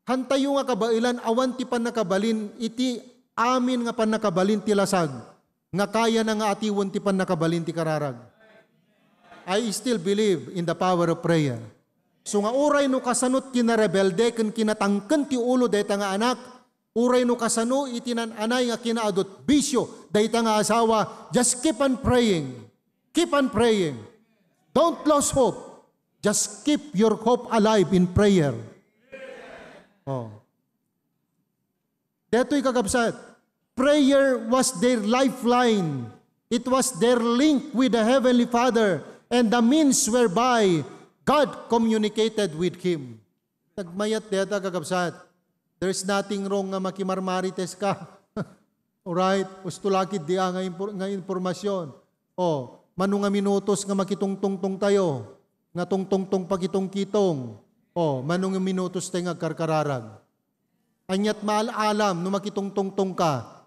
Hantayo nga kabailan, awan ti panakabalin, iti amin nga panakabalin ti lasag, nga kaya na nga atiwan ti panakabalin ti kararag. I still believe in the power of prayer. So nga uray no kasanot kinarebelde ken kinatangken ti ulo dayta nga anak, uray no kasano itinananay nga kinaadot bisyo dayta nga asawa, just keep on praying. Keep on praying. Don't lose hope. Just keep your hope alive in prayer. Oh. Deto'y kakabsat. Prayer was their lifeline. It was their link with the Heavenly Father and the means whereby God communicated with Him. Tagmayat deta kakabsat. There's nothing wrong nga makimarmarites ka. Alright? Ustulakid dia nga informasyon. Oh, manu nga minutos nga makitungtungtong tayo. Nga tungtungtong pagitong-kitong. Oh, manu nga minutos tayo nga karkararag. Anyat maalalam no makitungtungtong ka.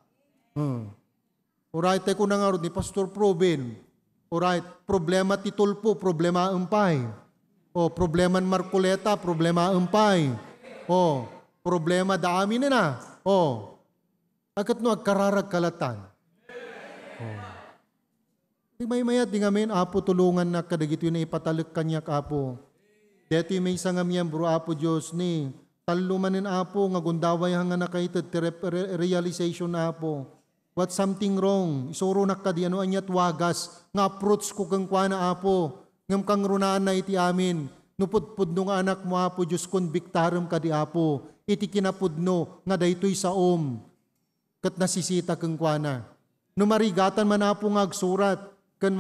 Alright, tayo ko na nga ni Pastor Probin. Alright, problema titulpo, problema umpay. O, problema Marcoleta, problema umpay. O, problema dami na. O, agad no, agkararag kalatan. O. May-mayat, di nga men, Apo, tulungan na kadagito na ipatalik kanya, Apo. Dito may isang amiyang bro, Apo, Diyos ni, talumanin, Apo, nga gundaway hanga na kayo, realization, Apo. What something wrong? Isuro na ka di ano anyat wagas. Nga approach ko kang kuana Apo. Ngam kang runaan na iti amin. Nupudpud no nga anak mo Apo Diyos konbiktaram ka di Apo. Iti kinapudno nga daytoy sa kat nasisita kang kuana. Numarigatan man Apo nga agsurat. Kan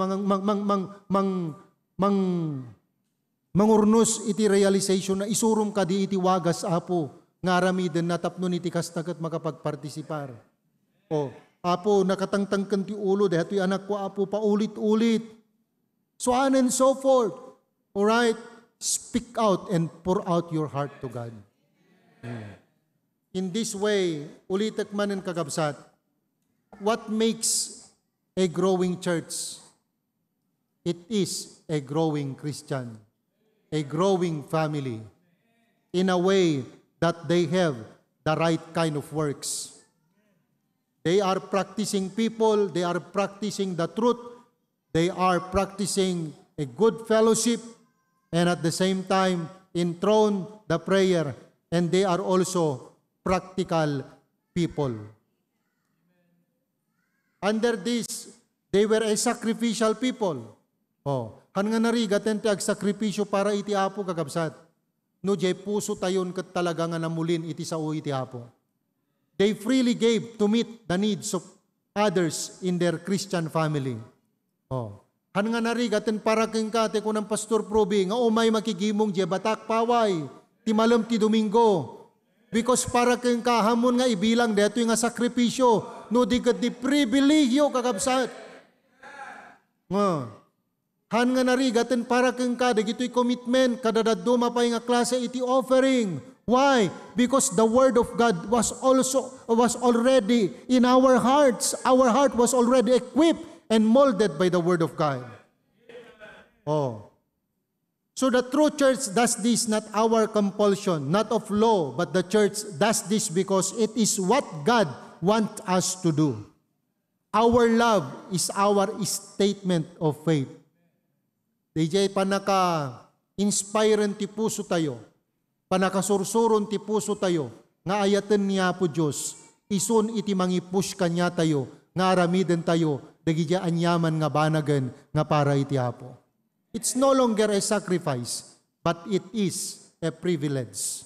mangurnos iti realization na isurum ka di iti wagas Apo. nga aramiden natapno iti kastagat makapagpartisipar. O, Apo, nakatangtangkan ti ulo, dahil anak ko, Apo, paulit-ulit. So on and so forth. Alright? Speak out and pour out your heart to God. In this way, ulitak man ang kagabsat, what makes a growing church? It is a growing Christian, a growing family, in a way that they have the right kind of works. They are practicing people, they are practicing the truth, they are practicing a good fellowship, and at the same time, enthrone the prayer, and they are also practical people. Under this, they were a sacrificial people. Han nga narigat ente ag sakripisyo para iti Apo kagabsat. No, jay puso tayon kat talaga nga namulin iti sao iti Apo. They freely gave to meet the needs of others in their Christian family. Han nga narigaten para keng kate ko ng Pastor Proby, nga umay makigimong je batak paway, ti malam ti Domingo. Because para keng kahamon nga ibilang deto nga sakripisyo, no di kat di pribilegyo kakabsat. Han nga narigaten para keng kade, gito'y commitment, kadadaduma pa nga klase iti offering. Why? Because the Word of God was already in our hearts. Our heart was already equipped and molded by the Word of God. So the true church does this, not our compulsion, not of law, but the church does this because it is what God wants us to do. Our love is our statement of faith. DJ panaka-inspiren ti puso tayo, panakasursuron ti puso tayo, nga ayaten niya po Diyos, isun iti mangipush kanya tayo, nga aramiden tayo, dagidya anyaman nga banagan, nga para iti Apo. It's no longer a sacrifice, but it is a privilege.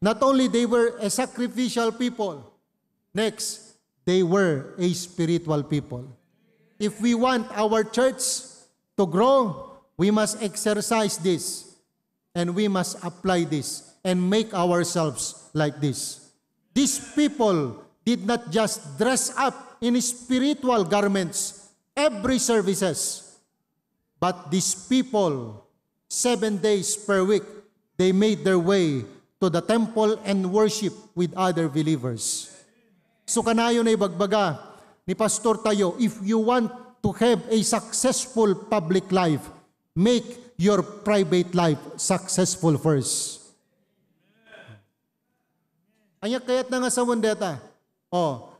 Not only they were a sacrificial people, next, they were a spiritual people. If we want our church to grow, we must exercise this, and we must apply this, and make ourselves like this. These people did not just dress up in spiritual garments every services, but these people, 7 days per week, they made their way to the temple and worship with other believers. So kanayo na ibagbaga ni Pastor tayo, if you want to have a successful public life, make your private life successful first. Anya kayat na nga sa wandeta.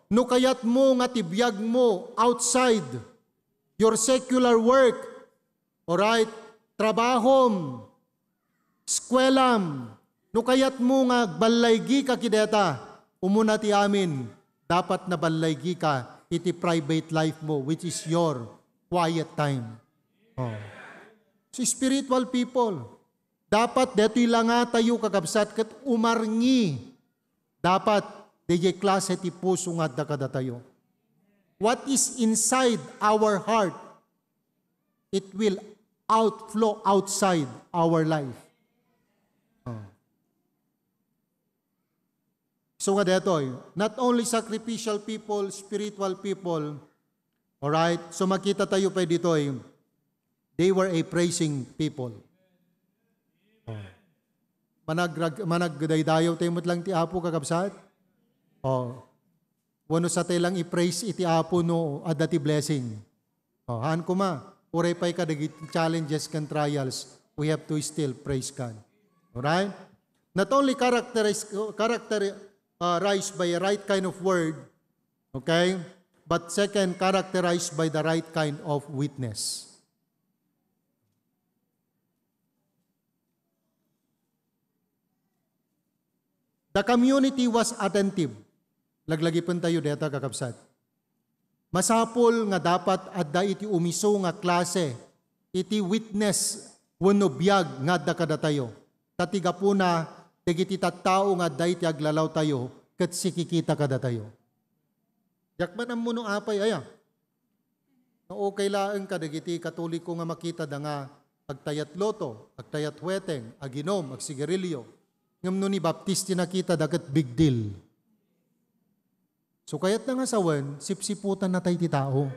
No kayat mo nga tibiyag mo outside your secular work, alright, trabahom, skwelam, no kayat mo nga balaygi ka kideta, umuna ti amin, dapat na balaygi ka iti private life mo, which is your quiet time. So spiritual people, dapat deto'y lang nga tayo kakabsat kat umarngi. Dapat DJ klase ti puso nga dakada tayo. What is inside our heart, it will outflow outside our life. So nga deto'y, not only sacrificial people, spiritual people, alright, so makita tayo pa dito'y, they were a praising people. Managdaydayaw tayo mo't lang ti Apo kakabsat. Wano sa tayo lang i-praise iti Apo no adati blessing. Haan ko uray pa'y kadagit challenges and trials, we have to still praise God. Alright? Not only characterized by a right kind of word, okay? But second, characterized by the right kind of witness. The community was attentive. Laglagi pun tayo deta kakabsat. Masapol nga dapat adda iti umiso nga klase, iti witness wenno biag nga adda kada tayo. Tatiga po na, dagiti tattao nga adda iti aglalaw tayo, ket sikikita kada tayo. Yakman ang muno apay aya. Na okay laeng ka, dagiti katoliko nga makita da nga agtayat loto, agtayat weteng, aginom, agsigarilyo. ngam no ni baptisti nakita dagat big deal. So kaya't na nga sawan, sipsiputan na tayo ti tao.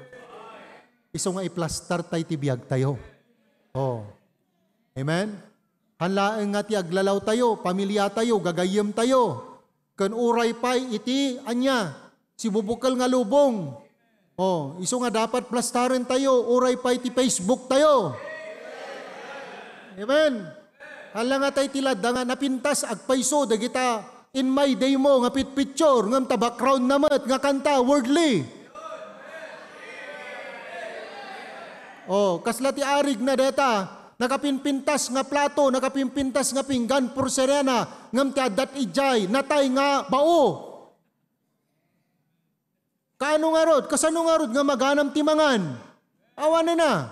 Iso nga iplastar tayo ti biyag tayo. Oh. Amen? Hanlaan nga ti aglalaw tayo, pamilya tayo, gagayem tayo. Kan uray pay iti anya, si bubukal nga lubong. Oh, iso nga dapat plastarin tayo, uray pay ti Facebook tayo. Amen? Hala nga tayo tilad nga napintas agpaiso dagita in my day mo nga picture ngam ta background namat nga kanta worldly. Oh, kasla ti arig na deta nakapinpintas nga plato, nakapinpintas nga pinggan porselena ngam ti adat ijay natay nga bao. Kaano nga rod? Kasano nga rod nga maganam timangan? Awan na.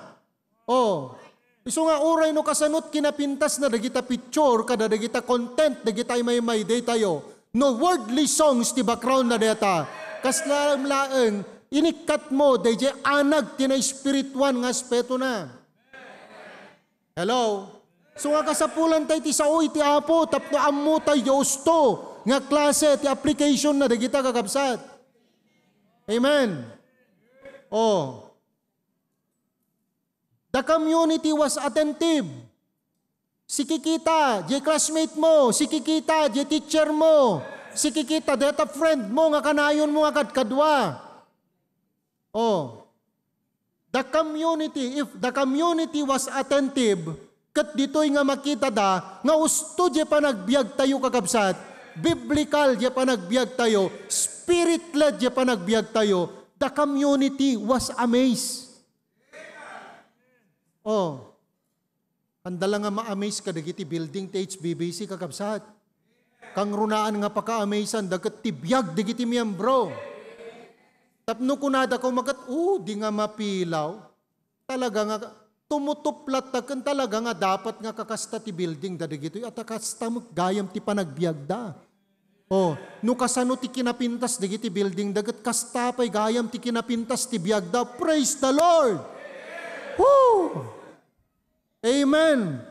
Oh, iso nga uray no kasanot kinapintas na dagita picture, kada dagita content, dagita may day tayo. No worldly songs ti background na data. Kaslamlaeng, inikat mo, dayjay anag tina spirituan nga aspeto na. Hello? So nga kasapulan tayo ti saoy ti apo, tapno ammo tayo usto, nga klase ti application na dagita kakabsat. Amen. Oh. The community was attentive. Si Kikita, di classmate mo. Si Kikita, di teacher mo. Si Kikita, data friend mo, nga kanayon mo agad kadwa. Oh. The community, if the community was attentive, kat dito'y nga makita da, nga usto di pa nagbiag tayo kakabsat, biblical di pa nagbiag tayo, spirit-led di pa nagbiag tayo, the community was amazed. Oh, andala nga ma-amaze ka dagiti building ti HBBC kakabsat. Kang runaan nga paka-amazan dagat tibiyag dagiti miyembro. Tapno kunada ko magat, di nga mapilaw. Talaga nga, tumutuplat takan talaga nga dapat nga kakasta ti building da dagito. At kakasta mo gayam ti panagbiag da. Oh, no kasano ti kinapintas dagiti building dagat kasta pay gayam ti kinapintas ti biag da. Praise the Lord! Woo! Amen.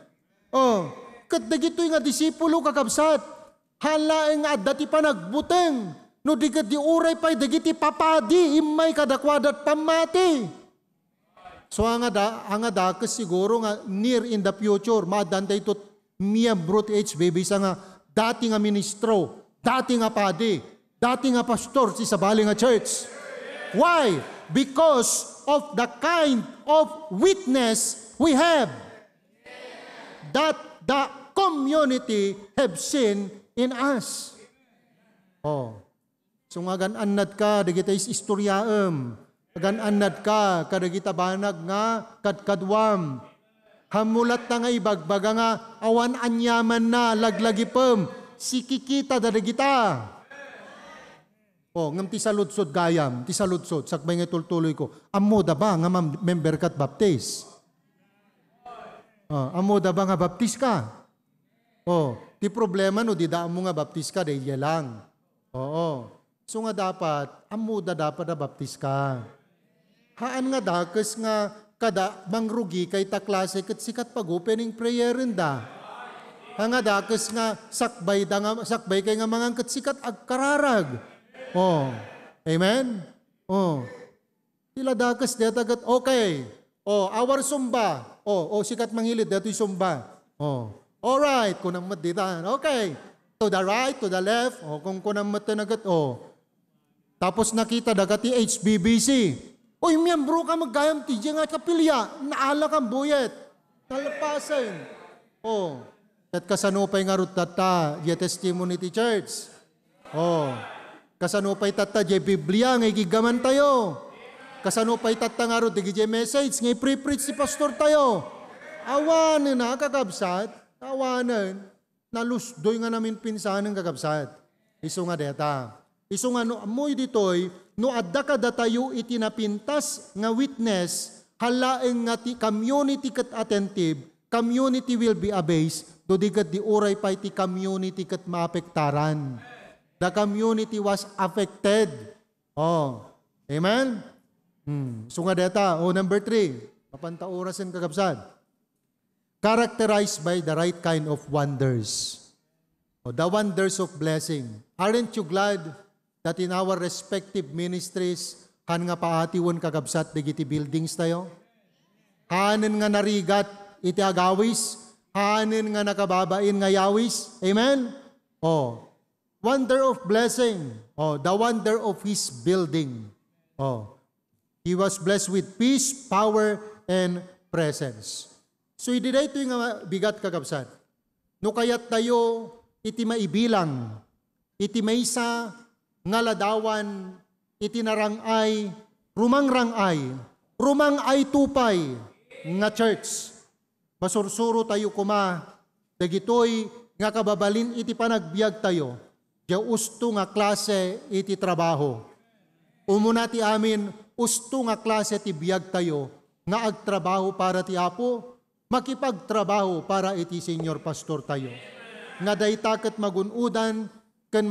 Oh, kat dagitoy nga disipulo kakabsat. Halaeng nga dati pa nagbuteng. No di kat di uray pa'y dagiti papadi imay kadakwadat pamati. So ang da kas siguro nga near in the future madantay to miyembro ti HBB sa nga dati nga ministro, dati nga padi, dati nga pastor si sabali nga church. Why? Because of the kind of witness we have that the community have seen in us. Oh. So nga gananad ka, dagita is istoryaem. Gananad ka, kadagita banag nga, kadkadwam. Hamulat na nga ibagbaga nga, awan anyaman na, laglagipem, si Kikita dadagita. Oh, ngam ti saludsod gayam, ti saludsod, sakbay nga tultuloy ko, amo da ba nga member kat baptist? Amo da ba nga baptist ka? Oh, ti problema no, di da mo nga baptist ka, dahil lang. Oo. So nga dapat, amo da dapat na baptist ka. Haan nga dakas nga, kada mangrugi kay ta klase kat sikat pag opening prayer da. Nga dakas nga, sakbay kay nga mga kat sikat agkararag. Oh, amen? Oh, tila dakas detagat, okay. Oh, our sumba. Oh, sikat manghilid, dato'y sumba. Oh, alright, kunang maditan. Okay. To the right, to the left. Oh, kung kunang matanagat, Tapos nakita dagati HBBC. Oy, miyembro ka maggayam ti nga kapilya. Naala kang buyet. Nalapasan. Oh. At kasanupay nga rutata, di testimony ti church. Oh. Kasanupay tata, di Biblia, ngay gigaman tayo. Kasanupay tata nga rut, di message, ngay pre-preach si pastor tayo. Awanan na, kakabsat. Awanan. Nalusdoy nga namin pinsahan ng kakabsat. Iso nga deta. Iso nga no, amoy ditoy, no adda kada tayo itinapintas nga witness, halaeng nga ti community kat attentive, community will be abased, do di kat di uray pa ti community kat maapektaran. The community was affected. Oh, amen? So nga deta, number 3, papanta orasan kakabsad. Characterized by the right kind of wonders. The wonders of blessing. Aren't you glad that in our respective ministries, han nga paatiwon kagabsat digiti buildings tayo? Hanin nga narigat iti agawis, hanin nga nakababain nga yawis. Amen? Wonder of blessing. The wonder of His building. He was blessed with peace, power, and presence. So, iti ito yung bigat kagabsat. No kayat tayo, iti maibilang, iti maysa, nga ladawan, iti narangay, rumangay tupay, nga church. Masursuro tayo kuma, dagitoy, nga kababalin iti panagbiag tayo, diya usto nga klase iti trabaho. Umuna ti amin, usto nga klase ti biag tayo, nga agtrabaho para ti Apo, makipagtrabaho para iti senior pastor tayo. Nga daytaket magunudan, ken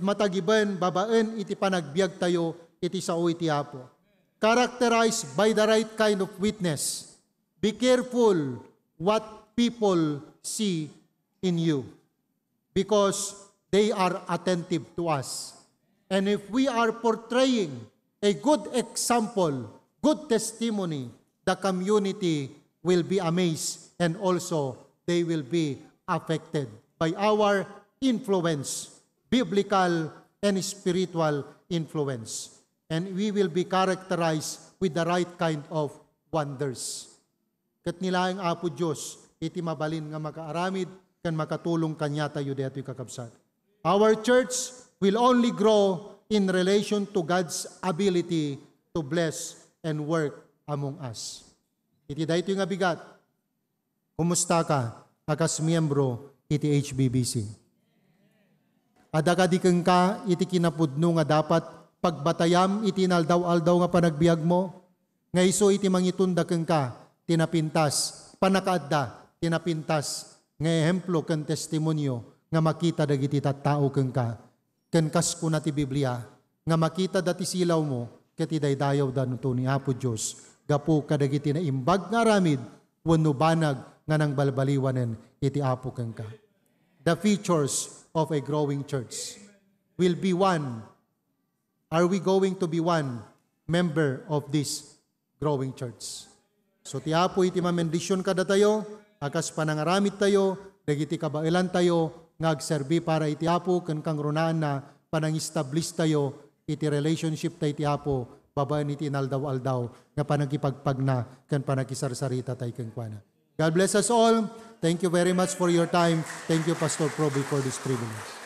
matagiban, babaen iti panagbiag tayo, iti sao iti Apo. Characterized by the right kind of witness. Be careful what people see in you, because they are attentive to us. And if we are portraying a good example, good testimony, the community will be amazed, and also they will be affected by our influence, biblical and spiritual influence. And we will be characterized with the right kind of wonders. Kat nila ang Apo Diyos, iti mabalin nga makaaramid, kan makatulong kanya tayo deto'y kakabsat. Our church will only grow in relation to God's ability to bless and work among us. Iti daytoy nga bigat. Kumusta ka, akas miyembro iti HBBC? Ada ka di kang ka, iti kinapudno nga dapat pagbatayam iti naldaw-aldaw nga panagbiag mo, nga iso iti mangitunda kang ka, tinapintas, panakaadda, tinapintas, nga ehemplo kan testimonyo, nga makita dagiti tattao kang ka, kan kas ko na ti Biblia, nga makita dati silaw mo, kati daydayaw danuto ni Apo Diyos, gapo kadagiti na imbag nga aramid, wano banag nga nang balbaliwanen iti Apo kang ka. The features of a growing church will be one. Are we going to be one member of this growing church? So ti Apo iti mamendisyon kada tayo, akas panangaramid tayo, dagiti kabailan tayo, ngagserbi para iti Apo, kan kang runaan na panang-establish tayo, iti relationship tayo iti Apo, babaan iti inaldaw-aldaw, nga panagipagpagna, kan panagisarsarita tayo kang kuana. God bless us all. Thank you very much for your time. Thank you, Pastor Proby, for this privilege.